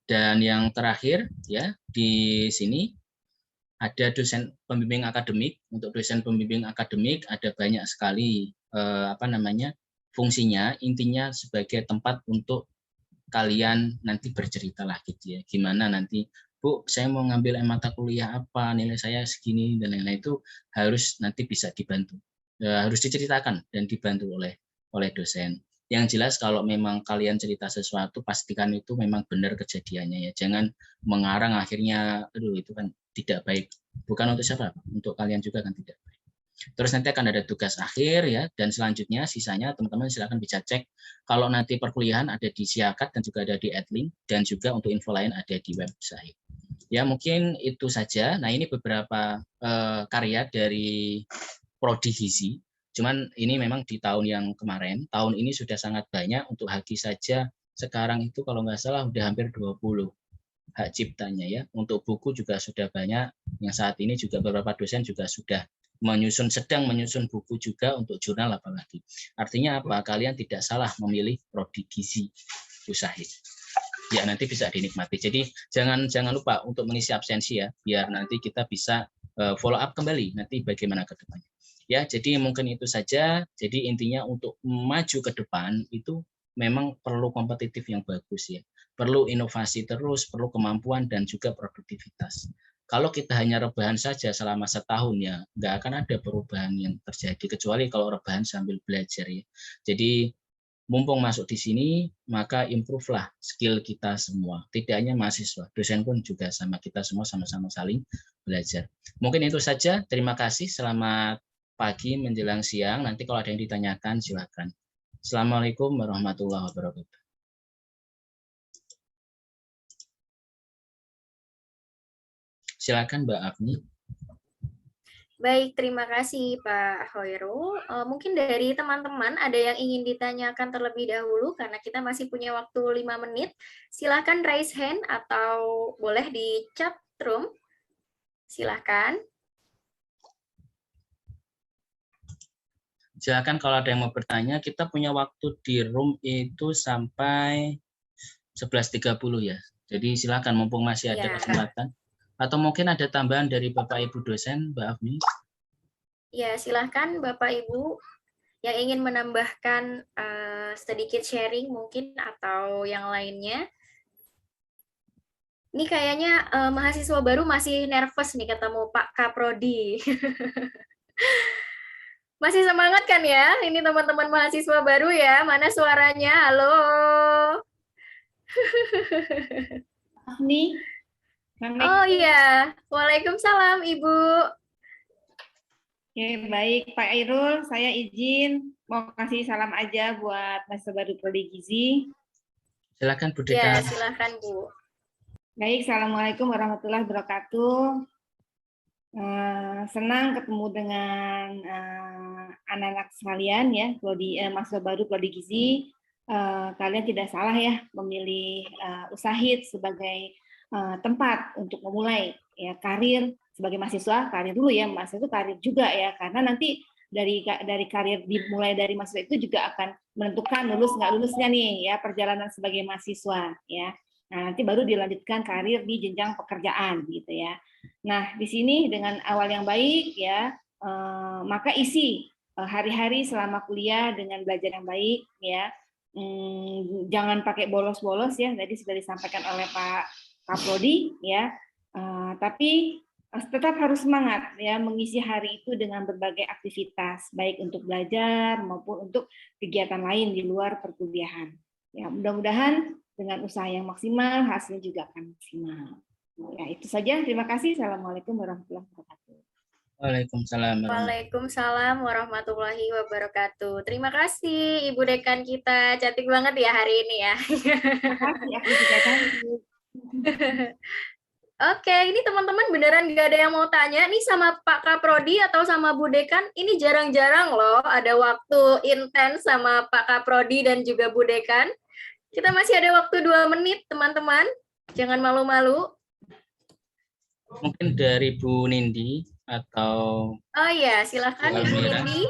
Dan yang terakhir ya di sini ada dosen pembimbing akademik. Untuk dosen pembimbing akademik ada banyak sekali fungsinya. Intinya sebagai tempat untuk kalian nanti bercerita lah gitu ya. Gimana nanti, Bu, saya mau ngambil mata kuliah apa, nilai saya segini dan lain-lain, itu harus nanti bisa dibantu. Harus diceritakan dan dibantu oleh dosen. Yang jelas kalau memang kalian cerita sesuatu, pastikan itu memang benar kejadiannya ya. Jangan mengarang akhirnya, aduh itu kan tidak baik. Bukan untuk siapa, untuk kalian juga kan tidak baik. Terus nanti akan ada tugas akhir ya, dan selanjutnya sisanya teman-teman silakan bisa cek. Kalau nanti perkuliahan ada di Siakat dan juga ada di Adlink, dan juga untuk info lain ada di website. Ya mungkin itu saja. Nah ini beberapa karya dari Prodi Gizi. Cuman ini memang di tahun yang kemarin, tahun ini sudah sangat banyak. Untuk Haki saja sekarang itu kalau nggak salah udah hampir 20 hak ciptanya ya. Untuk buku juga sudah banyak, yang saat ini juga beberapa dosen juga sudah sedang menyusun buku juga untuk jurnal apalagi. Artinya apa? Kalian tidak salah memilih Prodi Gizi Usahid. Ya nanti bisa dinikmati. Jadi jangan lupa untuk mengisi absensi ya, biar nanti kita bisa follow up kembali nanti bagaimana ke depannya. Ya, jadi mungkin itu saja. Jadi intinya untuk maju ke depan itu memang perlu kompetitif yang bagus ya. Perlu inovasi terus, perlu kemampuan dan juga produktivitas. Kalau kita hanya rebahan saja selama setahun ya, nggak akan ada perubahan yang terjadi, kecuali kalau rebahan sambil belajar ya. Jadi mumpung masuk di sini, maka improve-lah skill kita semua. Tidak hanya mahasiswa, dosen pun juga sama, kita semua sama-sama saling belajar. Mungkin itu saja, terima kasih, selamat pagi menjelang siang. Nanti kalau ada yang ditanyakan, silakan. Assalamualaikum warahmatullahi wabarakatuh. Silakan Mbak Afni. Baik, terima kasih Pak Hoirul. Mungkin dari teman-teman ada yang ingin ditanyakan terlebih dahulu karena kita masih punya waktu 5 menit. Silakan raise hand atau boleh di chat room. Silakan. Silakan kalau ada yang mau bertanya, kita punya waktu di room itu sampai 11.30 ya. Jadi silakan mumpung masih ada kesempatan. Atau mungkin ada tambahan dari Bapak Ibu dosen, Mbak Afni? Ya, silahkan Bapak Ibu yang ingin menambahkan sedikit sharing mungkin atau yang lainnya. Ini kayaknya mahasiswa baru masih nervous nih ketemu Pak Kaprodi. Masih semangat kan ya? Ini teman-teman mahasiswa baru ya. Mana suaranya? Halo. Afni. Oh iya, waalaikumsalam Ibu. Ya, baik Pak Irul, saya izin mau kasih salam aja buat mahasiswa baru Prodi Gizi. Silakan Bu Deka. Ya, silakan Bu. Baik, assalamualaikum warahmatullahi wabarakatuh. Senang ketemu dengan anak-anak sekalian ya, mahasiswa baru Prodi Gizi. Kalian tidak salah ya memilih Usahid sebagai tempat untuk memulai ya karir sebagai mahasiswa. Karir dulu ya, mahasiswa itu karir juga ya, karena nanti dari karir dimulai dari mahasiswa itu juga akan menentukan lulus nggak lulusnya nih ya perjalanan sebagai mahasiswa ya. Nah, nanti baru dilanjutkan karir di jenjang pekerjaan gitu ya. Nah, di sini dengan awal yang baik ya, maka isi hari-hari selama kuliah dengan belajar yang baik ya. Jangan pakai bolos-bolos ya, tadi sudah disampaikan oleh Pak Kaprodi ya, tapi tetap harus semangat ya mengisi hari itu dengan berbagai aktivitas baik untuk belajar maupun untuk kegiatan lain di luar perkuliahan. Ya, mudah-mudahan dengan usaha yang maksimal hasilnya juga akan maksimal. Ya, itu saja. Terima kasih. Assalamualaikum warahmatullahi wabarakatuh. Waalaikumsalam warahmatullahi Waalaikumsalam warahmatullahi wabarakatuh. Terima kasih Ibu Dekan kita. Cantik banget ya hari ini ya. Terima kasih. Aku juga cantik. Oke, ini teman-teman beneran nggak ada yang mau tanya nih sama Pak Kaprodi atau sama Bu Dekan. Ini jarang-jarang loh ada waktu intens sama Pak Kaprodi dan juga Bu Dekan. Kita masih ada waktu 2 menit, teman-teman. Jangan malu-malu. Mungkin dari Bu Nindi atau Oh iya, silakan Bu Ibu Almira. Nindi.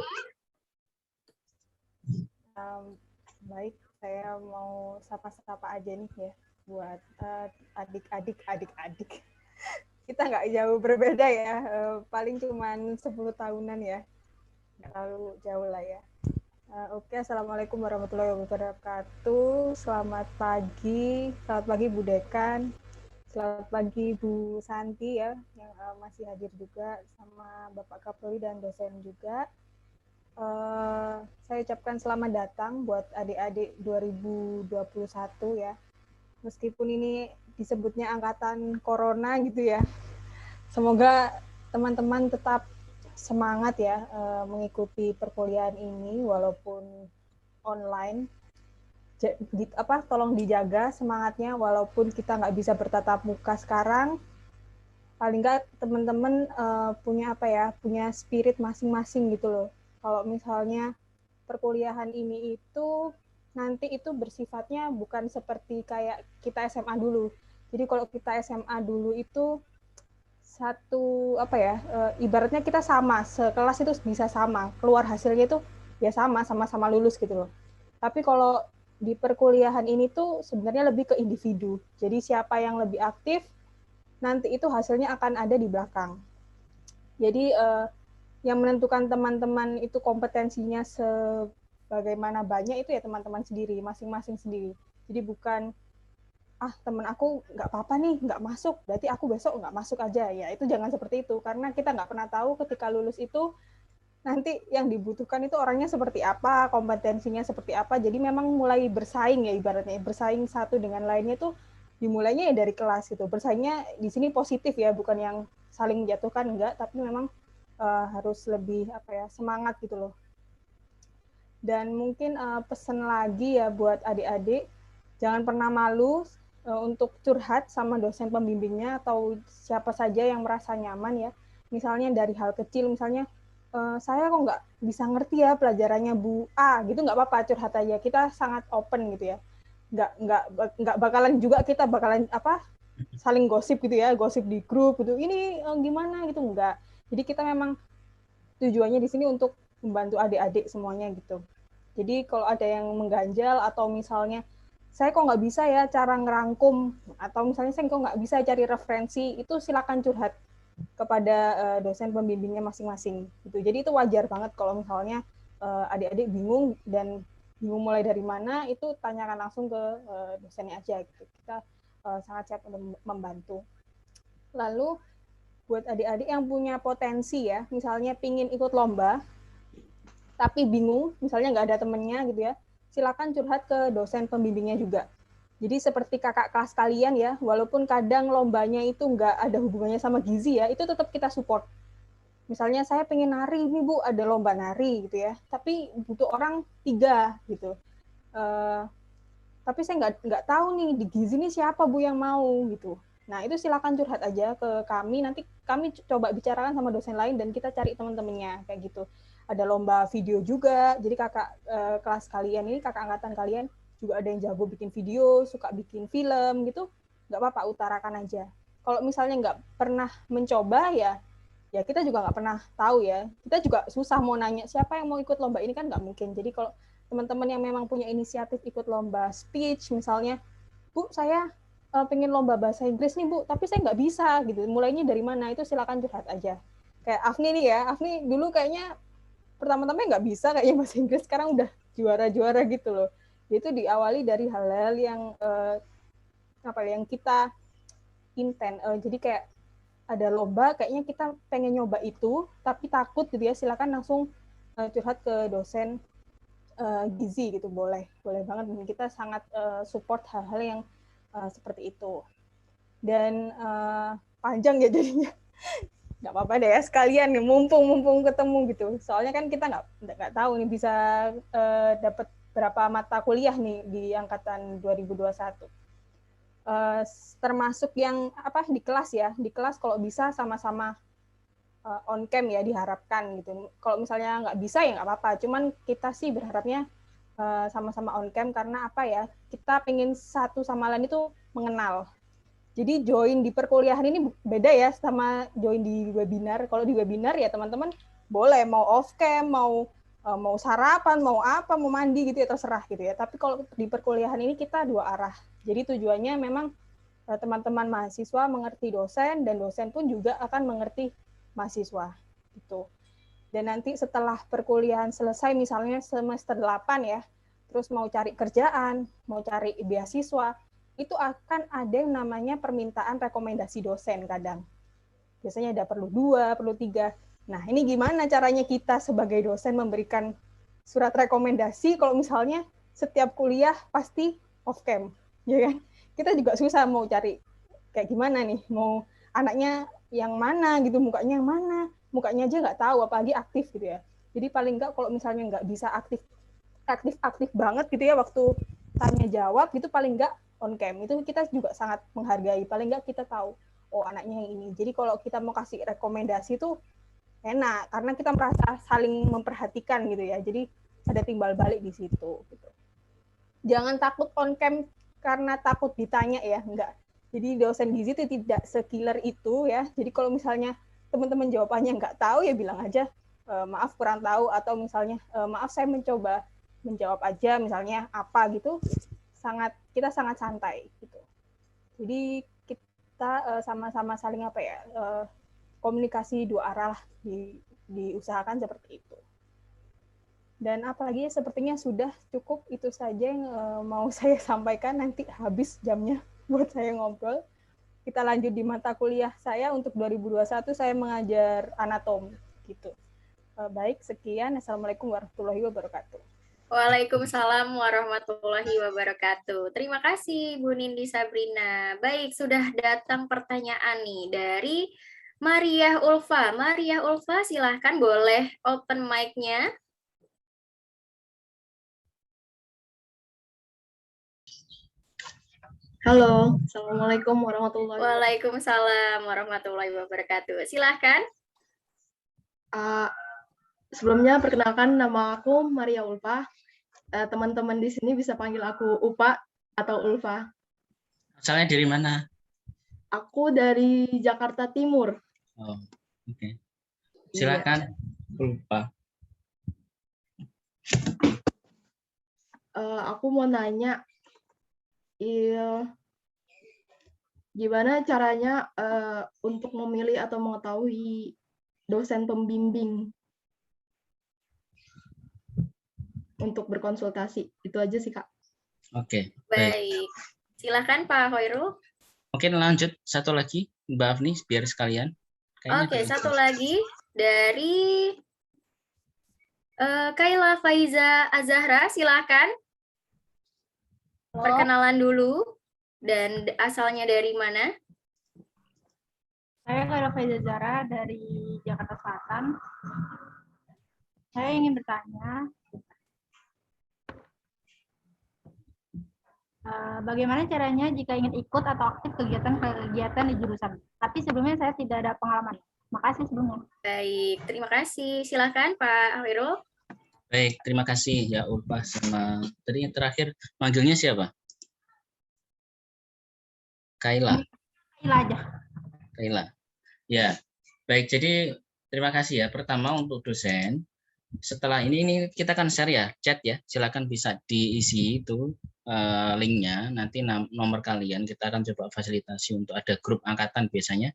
Baik, saya mau sapa-sapa aja nih ya buat adik-adik. Kita nggak jauh berbeda ya, paling cuman 10 tahunan ya, nggak terlalu jauh lah ya. Oke, Assalamualaikum warahmatullahi wabarakatuh. Selamat pagi Bu Dekan. Selamat pagi Bu Santi ya, yang masih hadir juga, sama Bapak Kapolri dan dosen juga. Saya ucapkan selamat datang buat adik-adik 2021 ya. Meskipun ini disebutnya angkatan corona gitu ya. Semoga teman-teman tetap semangat ya mengikuti perkuliahan ini walaupun online. Tolong dijaga semangatnya walaupun kita nggak bisa bertatap muka sekarang. Paling nggak teman-teman punya spirit masing-masing gitu loh. Kalau misalnya perkuliahan ini itu nanti itu bersifatnya bukan seperti kayak kita SMA dulu. Jadi kalau kita SMA dulu itu ibaratnya kita sama, sekelas itu bisa sama, keluar hasilnya itu ya sama-sama lulus gitu loh. Tapi kalau di perkuliahan ini tuh sebenarnya lebih ke individu. Jadi siapa yang lebih aktif, nanti itu hasilnya akan ada di belakang. Jadi yang menentukan teman-teman itu kompetensinya bagaimana banyak itu ya teman-teman sendiri, masing-masing sendiri. Jadi bukan, teman aku nggak apa-apa nih, nggak masuk, berarti aku besok nggak masuk aja. Ya itu jangan seperti itu, karena kita nggak pernah tahu ketika lulus itu, nanti yang dibutuhkan itu orangnya seperti apa, kompetensinya seperti apa. Jadi memang mulai bersaing ya ibaratnya, bersaing satu dengan lainnya itu dimulainya ya dari kelas gitu. Bersaingnya di sini positif ya, bukan yang saling menjatuhkan, enggak, tapi memang harus lebih semangat gitu loh. Dan mungkin pesan lagi ya buat adik-adik, jangan pernah malu untuk curhat sama dosen pembimbingnya atau siapa saja yang merasa nyaman ya. Misalnya dari hal kecil, misalnya saya kok nggak bisa ngerti ya pelajarannya Bu A, gitu nggak apa-apa, curhat aja. Kita sangat open gitu ya. Nggak bakalan juga kita bakalan saling gosip gitu ya, gosip di grup gitu. Ini gimana gitu, enggak. Jadi kita memang tujuannya di sini untuk membantu adik-adik semuanya gitu. Jadi kalau ada yang mengganjal atau misalnya saya kok nggak bisa ya cara ngerangkum, atau misalnya saya kok nggak bisa cari referensi, itu silakan curhat kepada dosen pembimbingnya masing-masing gitu. Jadi itu wajar banget kalau misalnya adik-adik bingung dan bingung mulai dari mana, itu tanyakan langsung ke dosennya aja gitu. Kita sangat siap untuk membantu. Lalu buat adik-adik yang punya potensi ya, misalnya pingin ikut lomba tapi bingung, misalnya nggak ada temennya gitu ya, silakan curhat ke dosen pembimbingnya juga. Jadi seperti kakak kelas kalian ya, walaupun kadang lombanya itu nggak ada hubungannya sama gizi ya, itu tetap kita support. Misalnya saya pengen nari nih Bu, ada lomba nari gitu ya, tapi butuh orang 3 gitu. Tapi saya nggak tahu nih di gizi nih siapa Bu yang mau gitu. Nah itu silakan curhat aja ke kami, nanti kami coba bicarakan sama dosen lain dan kita cari teman-temannya kayak gitu. Ada lomba video juga, jadi kakak kelas kalian ini, kakak angkatan kalian juga ada yang jago bikin video, suka bikin film gitu, nggak apa-apa, utarakan aja. Kalau misalnya nggak pernah mencoba ya kita juga nggak pernah tahu ya. Kita juga susah mau nanya siapa yang mau ikut lomba ini, kan nggak mungkin. Jadi kalau teman-teman yang memang punya inisiatif ikut lomba speech misalnya, Bu saya pengen lomba bahasa Inggris nih Bu, tapi saya nggak bisa gitu. Mulainya dari mana, itu silakan curhat aja. Kayak Afni nih ya, Afni dulu kayaknya pertama-tama nggak bisa kayaknya bahasa Inggris, sekarang udah juara-juara gitu loh. Itu diawali dari hal-hal yang yang kita intent. Jadi kayak ada lomba, kayaknya kita pengen nyoba itu, tapi takut gitu ya, silakan langsung curhat ke dosen gizi gitu, boleh banget. Dan kita sangat support hal-hal yang seperti itu. Dan panjang ya jadinya, nggak apa-apa deh ya sekalian nih, mumpung ketemu gitu. Soalnya kan kita nggak tahu nih bisa dapat berapa mata kuliah nih di angkatan 2021. Termasuk yang di kelas ya, di kelas kalau bisa sama-sama on cam ya diharapkan gitu. Kalau misalnya nggak bisa ya nggak apa-apa. Cuman kita sih berharapnya sama-sama on cam karena kita pengen satu sama lain itu mengenal. Jadi join di perkuliahan ini beda ya sama join di webinar. Kalau di webinar ya teman-teman boleh mau off cam, mau sarapan, mau apa, mau mandi gitu ya terserah gitu ya. Tapi kalau di perkuliahan ini kita dua arah. Jadi tujuannya memang teman-teman mahasiswa mengerti dosen dan dosen pun juga akan mengerti mahasiswa gitu. Dan nanti setelah perkuliahan selesai misalnya semester 8 ya, terus mau cari kerjaan, mau cari beasiswa, itu akan ada yang namanya permintaan rekomendasi dosen kadang. Biasanya ada perlu 2, perlu 3. Nah, ini gimana caranya kita sebagai dosen memberikan surat rekomendasi kalau misalnya setiap kuliah pasti off cam, ya kan? Kita juga susah mau cari kayak gimana nih, mau anaknya yang mana gitu, mukanya yang mana, mukanya aja nggak tahu, apalagi aktif gitu ya. Jadi paling nggak kalau misalnya nggak bisa aktif banget gitu ya waktu tanya jawab gitu, paling nggak on cam, itu kita juga sangat menghargai. Paling nggak kita tahu, oh anaknya yang ini. Jadi kalau kita mau kasih rekomendasi tuh enak, karena kita merasa saling memperhatikan gitu ya. Jadi ada timbal balik di situ. Gitu. Jangan takut on cam karena takut ditanya ya, enggak. Jadi dosen gizi itu tidak sekiller itu ya. Jadi kalau misalnya teman-teman jawabannya nggak tahu ya bilang aja maaf kurang tahu, atau misalnya maaf saya mencoba menjawab aja misalnya apa gitu. Kita sangat santai gitu. Jadi kita sama-sama saling komunikasi dua arah diusahakan seperti itu. Dan apalagi sepertinya sudah cukup itu saja yang mau saya sampaikan, nanti habis jamnya buat saya ngobrol. Kita lanjut di mata kuliah saya untuk 2021, saya mengajar anatomi gitu. Baik, sekian. Assalamualaikum warahmatullahi wabarakatuh. Waalaikumsalam warahmatullahi wabarakatuh. Terima kasih Bu Nindi Sabrina. Baik, sudah datang pertanyaan nih dari Mariah Ulfa. Mariah Ulfa, silahkan boleh open mic-nya. Halo, Assalamualaikum warahmatullahi wabarakatuh. Waalaikumsalam warahmatullahi wabarakatuh. Silahkan. Sebelumnya perkenalkan, nama aku Maria Ulfa. Teman-teman di sini bisa panggil aku Upa atau Ulfa. Asalnya dari mana? Aku dari Jakarta Timur. Oh, oke. Silakan, Ulfa. Aku mau nanya, gimana caranya untuk memilih atau mengetahui dosen pembimbing untuk berkonsultasi? Itu aja sih, Kak. Oke. Baik. Silakan Pak Hoirul. Oke, lanjut satu lagi Mbak Afni biar sekalian. Oke, satu lagi dari Kaila Faiza Azahra, silakan. Perkenalan dulu dan asalnya dari mana? Saya Kaila Faiza Azahra dari Jakarta Selatan. Saya ingin bertanya, bagaimana caranya jika ingin ikut atau aktif kegiatan di jurusan? Tapi sebelumnya saya tidak ada pengalaman. Makasih sebelumnya. Baik, terima kasih. Silakan Pak Hoirul. Baik, terima kasih ya Ulfa sama tadi yang terakhir manggilnya siapa? Kaila. Kaila aja. Kaila. Ya, baik. Jadi terima kasih ya. Pertama untuk dosen. Setelah ini kita akan share ya, chat ya. Silakan bisa diisi itu linknya. Nanti nomor kalian kita akan coba fasilitasi untuk ada grup angkatan biasanya.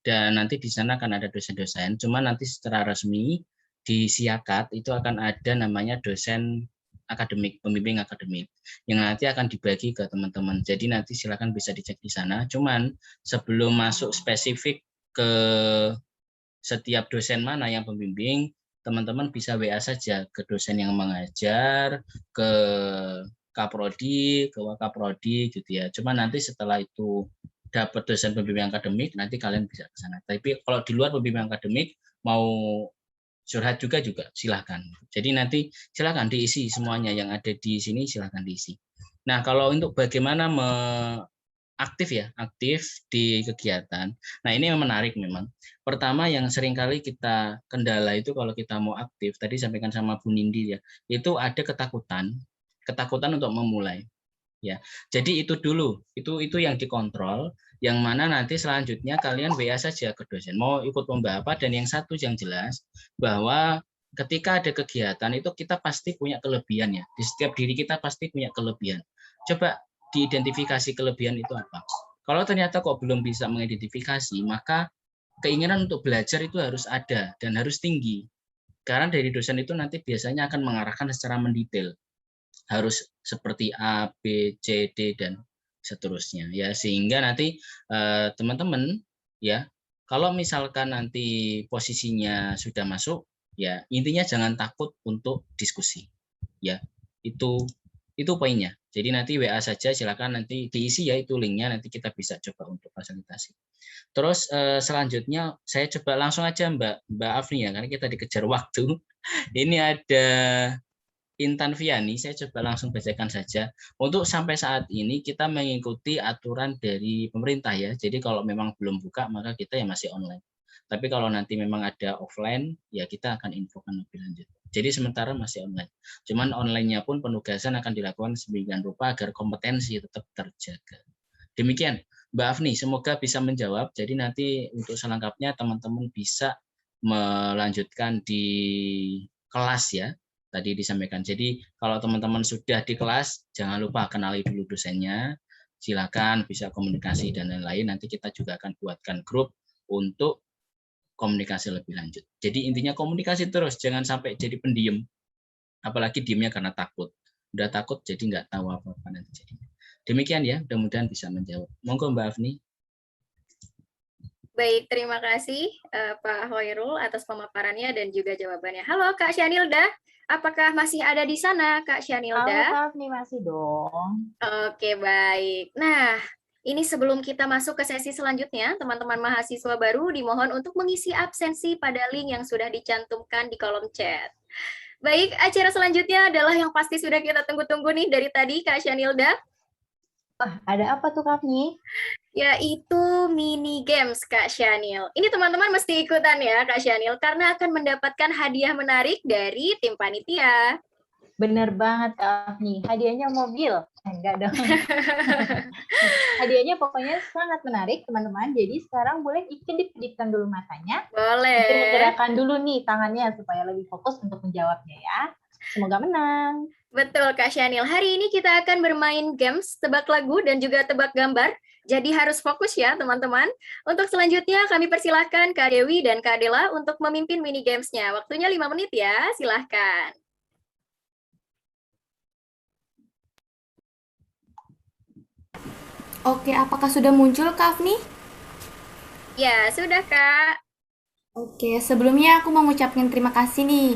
Dan nanti di sana akan ada dosen-dosen. Cuma nanti secara resmi di Siakat itu akan ada namanya dosen akademik, pembimbing akademik yang nanti akan dibagi ke teman-teman. Jadi nanti silakan bisa dicek di sana. Cuman sebelum masuk spesifik ke setiap dosen mana yang pembimbing, teman-teman bisa WA saja ke dosen yang mengajar, ke Kaprodi, ke Wakaprodi gitu ya. Cuma nanti setelah itu dapat dosen pembimbing akademik, nanti kalian bisa ke sana. Tapi kalau di luar pembimbing akademik mau curhat juga silahkan. Jadi nanti silahkan diisi semuanya yang ada di sini, silahkan diisi. Nah, kalau untuk bagaimana aktif di kegiatan. Nah, ini yang menarik memang. Pertama yang seringkali kita kendala itu kalau kita mau aktif, tadi sampaikan sama Bu Nindi ya, itu ada ketakutan untuk memulai. Ya, jadi itu dulu, itu yang dikontrol, yang mana nanti selanjutnya kalian WA saja ke dosen, mau ikut lomba apa, dan yang satu yang jelas, bahwa ketika ada kegiatan itu kita pasti punya kelebihan ya, di setiap diri kita pasti punya kelebihan. Coba diidentifikasi kelebihan itu apa. Kalau ternyata kok belum bisa mengidentifikasi, maka keinginan untuk belajar itu harus ada dan harus tinggi. Karena dari dosen itu nanti biasanya akan mengarahkan secara mendetail. Harus seperti A, B, C, D, dan seterusnya. Ya, sehingga nanti teman-teman ya, kalau misalkan nanti posisinya sudah masuk, ya intinya jangan takut untuk diskusi. Ya, itu poinnya. Jadi nanti WA saja, silakan nanti diisi ya, itu linknya, nanti kita bisa coba untuk fasilitasi. Terus selanjutnya saya coba langsung aja Mbak Afni ya, karena kita dikejar waktu. Ini ada Intan Viani, saya coba langsung bacakan saja. Untuk sampai saat ini kita mengikuti aturan dari pemerintah ya. Jadi kalau memang belum buka maka kita ya masih online. Tapi kalau nanti memang ada offline ya kita akan infokan lebih lanjut. Jadi sementara masih online. Cuman online-nya pun penugasan akan dilakukan sedemikian rupa agar kompetensi tetap terjaga. Demikian Mbak Afni, semoga bisa menjawab. Jadi nanti untuk selengkapnya teman-teman bisa melanjutkan di kelas ya. Tadi disampaikan. Jadi kalau teman-teman sudah di kelas, jangan lupa kenali dulu dosennya. Silakan bisa komunikasi dan lain-lain. Nanti kita juga akan buatkan grup untuk komunikasi lebih lanjut. Jadi intinya komunikasi terus, jangan sampai jadi pendiam. Apalagi diamnya karena takut. Udah takut jadi nggak tahu apa-apa nanti jadinya. Demikian ya, mudah-mudahan bisa menjawab. Monggo Mbak Afni. Baik, terima kasih Pak Hoirul atas pemaparannya dan juga jawabannya. Halo Kak Syanilda, apakah masih ada di sana Kak Syanilda? Halo Kak Afni, masih dong. Oke, baik. Nah, ini sebelum kita masuk ke sesi selanjutnya, teman-teman mahasiswa baru dimohon untuk mengisi absensi pada link yang sudah dicantumkan di kolom chat. Baik, acara selanjutnya adalah yang pasti sudah kita tunggu-tunggu nih dari tadi Kak Syanilda. Wah, ada apa tuh Kak Afni? Yaitu mini games Kak Syanil. Ini teman-teman mesti ikutan ya Kak Syanil, karena akan mendapatkan hadiah menarik dari tim panitia. Bener banget Kak Afni, hadiahnya mobil. Enggak dong. Hadiahnya pokoknya sangat menarik teman-teman. Jadi sekarang boleh kedip-kedipkan dulu matanya. Boleh. Gerakan dulu nih tangannya supaya lebih fokus untuk menjawabnya ya. Semoga menang. Betul Kak Syanil. Hari ini kita akan bermain games tebak lagu dan juga tebak gambar. Jadi harus fokus ya teman-teman. Untuk selanjutnya kami persilahkan Kak Dewi dan Kak Adela untuk memimpin mini gamesnya. Waktunya 5 menit ya, silahkan. Oke, apakah sudah muncul Kak Afni? Ya, sudah Kak. Oke, sebelumnya aku mau ngucapin terima kasih nih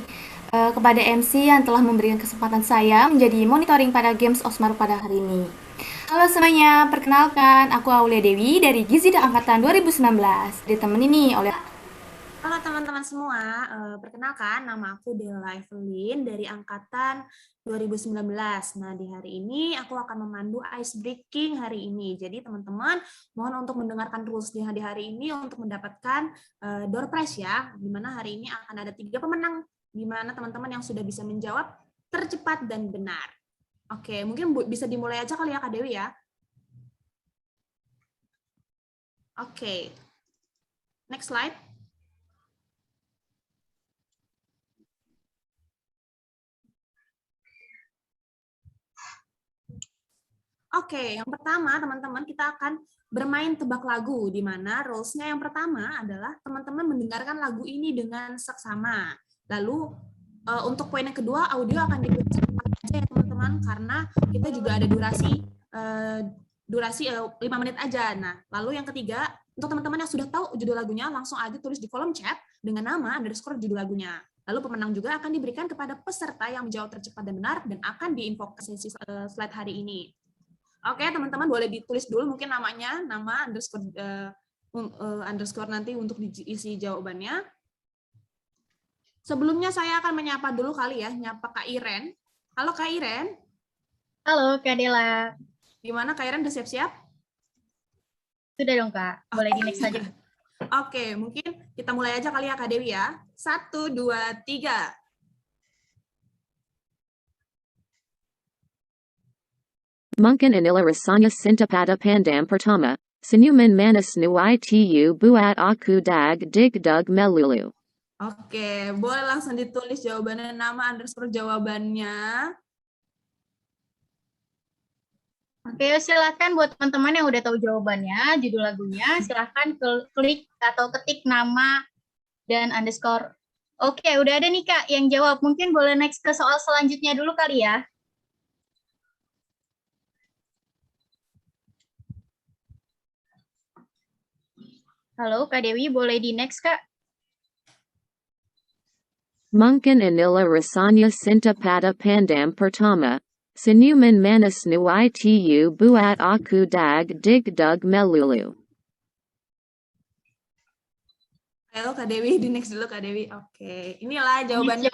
kepada MC yang telah memberikan kesempatan saya menjadi monitoring pada Games Osmaru pada hari ini. Halo semuanya, perkenalkan aku Aulia Dewi dari Gizi Angkatan 2019. Ditemani nih oleh Halo teman-teman semua, perkenalkan nama aku Della Evelyn dari Angkatan 2019. Nah di hari ini aku akan memandu ice breaking hari ini. Jadi teman-teman mohon untuk mendengarkan rules di hari ini untuk mendapatkan door prize ya. Dimana hari ini akan ada 3 pemenang, dimana teman-teman yang sudah bisa menjawab tercepat dan benar. Oke, mungkin bisa dimulai aja kali ya Kak Dewi ya. Oke, next slide. Oke, yang pertama teman-teman kita akan bermain tebak lagu, di mana rules-nya yang pertama adalah teman-teman mendengarkan lagu ini dengan seksama. Lalu untuk poin yang kedua, audio akan diputar aja ya teman-teman, karena kita juga ada durasi 5 menit aja. Nah, lalu yang ketiga, Untuk teman-teman yang sudah tahu judul lagunya, langsung aja tulis di kolom chat dengan nama underscore judul lagunya. Lalu pemenang juga akan diberikan kepada peserta yang menjawab tercepat dan benar dan akan diinfokan sesi slide hari ini. Oke, teman-teman boleh ditulis dulu mungkin namanya, nama underscore nanti untuk diisi jawabannya. Sebelumnya saya akan menyapa dulu kali ya, nyapa Kak Iren. Halo Kak Iren. Halo Kak Dela. Gimana Kak Iren, udah siap-siap? Sudah dong Kak, boleh di next saja. Oke, mungkin kita mulai aja kali ya Kak Dewi ya. 1, 2, 3. Mungkin inilah rasanya cinta pada pandang pertama, senyuman manis nu itu buat aku dag dig-dug melulu. Oke, boleh langsung ditulis jawabannya, nama underscore jawabannya. Oke, silakan buat teman-teman yang udah tahu jawabannya, judul lagunya, silakan klik atau ketik nama dan underscore. Oke, udah ada nih Kak yang jawab. Mungkin boleh next ke soal selanjutnya dulu kali ya. Halo Kak Dewi, boleh di next Kak? Mungkin inilah rasanya cinta pada pandang pertama, senyuman manis nu itu buat aku dag dig-dug melulu. Halo Kak Dewi, di next dulu Kak Dewi. Oke, inilah jawabannya.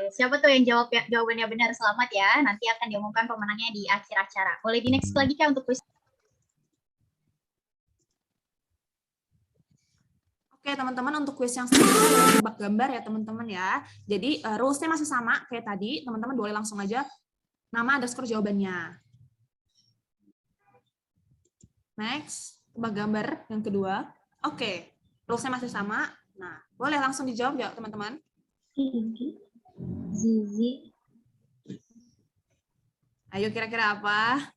Siapa tuh yang jawab jawabannya benar? Selamat ya. Nanti akan diumumkan pemenangnya di akhir acara. Boleh di next lagi Kak untuk quiz. Oke teman-teman, untuk quiz yang selanjutnya tebak gambar ya teman-teman ya. Jadi rules-nya masih sama kayak tadi. Teman-teman boleh langsung aja nama underscore jawabannya. Next, tebak gambar yang kedua. Oke, rules-nya masih sama. Nah, boleh langsung dijawab ya teman-teman. Zizi. Ayo kira-kira apa?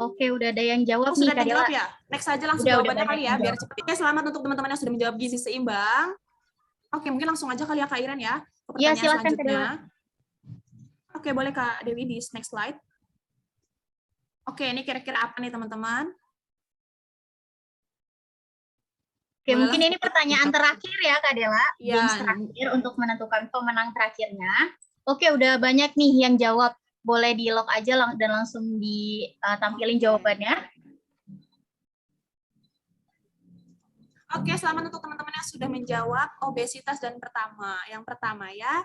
Oke, udah ada yang jawab nih Sudah Kak Dela. dijawab ya? Next aja langsung jawabannya kali ya, biar cepet. Oke, selamat untuk teman-teman yang sudah menjawab gizi seimbang. Oke, mungkin langsung aja kali ya Kak Iren ya, ke pertanyaan silakan, selanjutnya. Oke, boleh Kak Dewi di next slide. Oke, ini kira-kira apa nih teman-teman? Oke, mungkin ini pertanyaan terakhir ya Kak Dela. Ya. Games terakhir untuk menentukan pemenang terakhirnya. Oke, udah banyak nih yang jawab. Boleh di-lock aja dan langsung ditampilin jawabannya. Oke, selamat untuk teman-teman yang sudah menjawab obesitas dan yang pertama ya.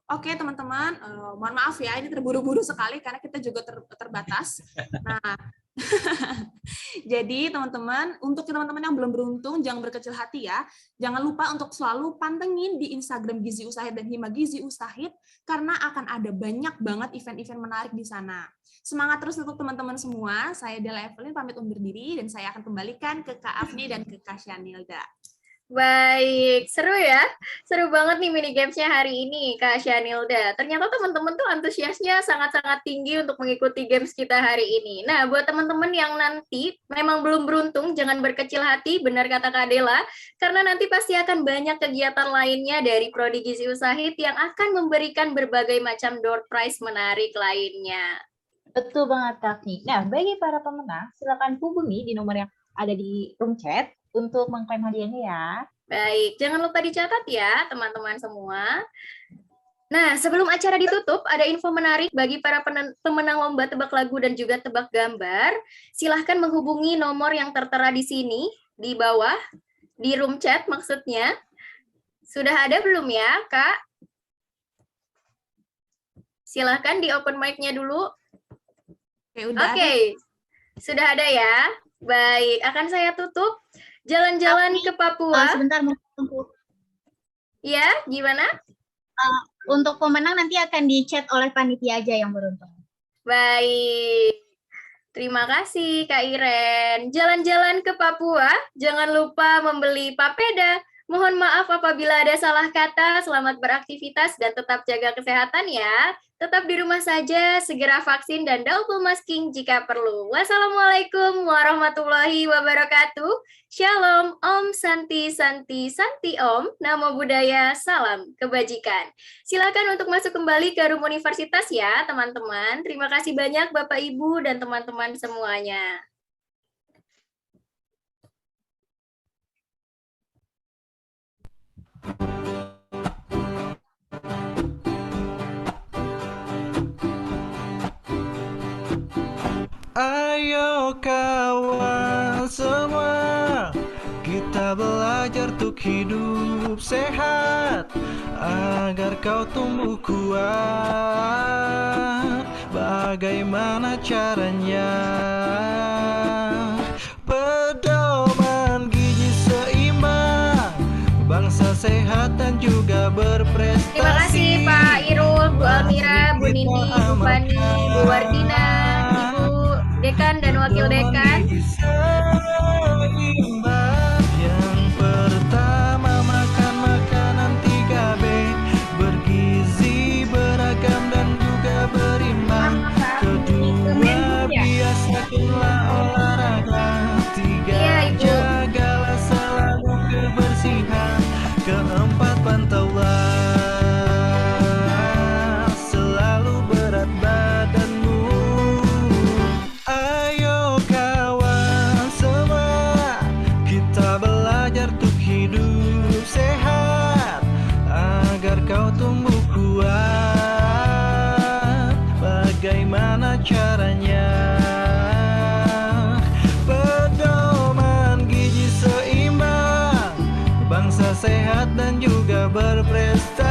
Oke teman-teman, mohon maaf ya, ini terburu-buru sekali karena kita juga terbatas. Nah, jadi teman-teman, untuk teman-teman yang belum beruntung, jangan berkecil hati ya. Jangan lupa untuk selalu pantengin di Instagram Gizi Usahid dan Hima Gizi Usahid, karena akan ada banyak banget event-event menarik di sana. Semangat terus untuk teman-teman semua. Saya Dela Evelyn pamit undur diri, dan saya akan kembalikan ke Kak Afni dan ke Kak Syanilda. Baik, seru ya. Seru banget nih mini games-nya hari ini, Kak Syanilda. Ternyata teman-teman tuh antusiasnya sangat-sangat tinggi untuk mengikuti games kita hari ini. Nah, buat teman-teman yang nanti memang belum beruntung, jangan berkecil hati, benar kata Kak Dela, karena nanti pasti akan banyak kegiatan lainnya dari Prodi Gizi Usahid yang akan memberikan berbagai macam door prize menarik lainnya. Betul banget, Kak Afni. Nah, bagi para pemenang, silakan hubungi di nomor yang ada di room chat untuk mengklaim hadiahnya ya. Baik, jangan lupa dicatat ya teman-teman semua. Nah, sebelum acara ditutup, ada info menarik bagi para pemenang lomba tebak lagu dan juga tebak gambar. Silahkan menghubungi nomor yang tertera di sini, di bawah, di room chat maksudnya. Sudah ada belum ya, Kak? Silahkan di open mic-nya dulu. Oke, sudah ada ya. Baik, akan saya tutup. Jalan-jalan ke Papua. Sebentar, untuk ya, gimana? Untuk pemenang nanti akan di-chat oleh panitia aja yang beruntung. Baik. Terima kasih Kak Iren. Jalan-jalan ke Papua, jangan lupa membeli papeda. Mohon maaf apabila ada salah kata. Selamat beraktivitas dan tetap jaga kesehatan ya. Tetap di rumah saja, segera vaksin dan double masking jika perlu. Wassalamualaikum warahmatullahi wabarakatuh. Shalom, Om Santi Santi Santi Om. Namo Buddhaya, salam kebajikan. Silakan untuk masuk kembali ke room universitas ya, teman-teman. Terima kasih banyak Bapak Ibu dan teman-teman semuanya. Ayo kawan semua, kita belajar untuk hidup sehat agar kau tumbuh kuat. Bagaimana caranya? Pedoman gizi seimbang, bangsa sehat dan juga berprestasi. Terima kasih Pak Irul, Bu Almira, Bu Nini, Bu Fani, Bu Wardina, Ibu Dekan dan Wakil Dekan. Yang pertama, makan makanan 3B, bergizi, beragam dan juga berimbang. Kedua, biasakanlah olahraga. Tiga, jagalah selalu kebersihan. Keempat, pantaulah selalu berat badanmu. Ayo kawan semua, kita belajar untuk hidup sehat agar kau tumbuh kuat. Bagaimana caranya? Pedoman gizi seimbang, bangsa sehat dan juga berprestasi.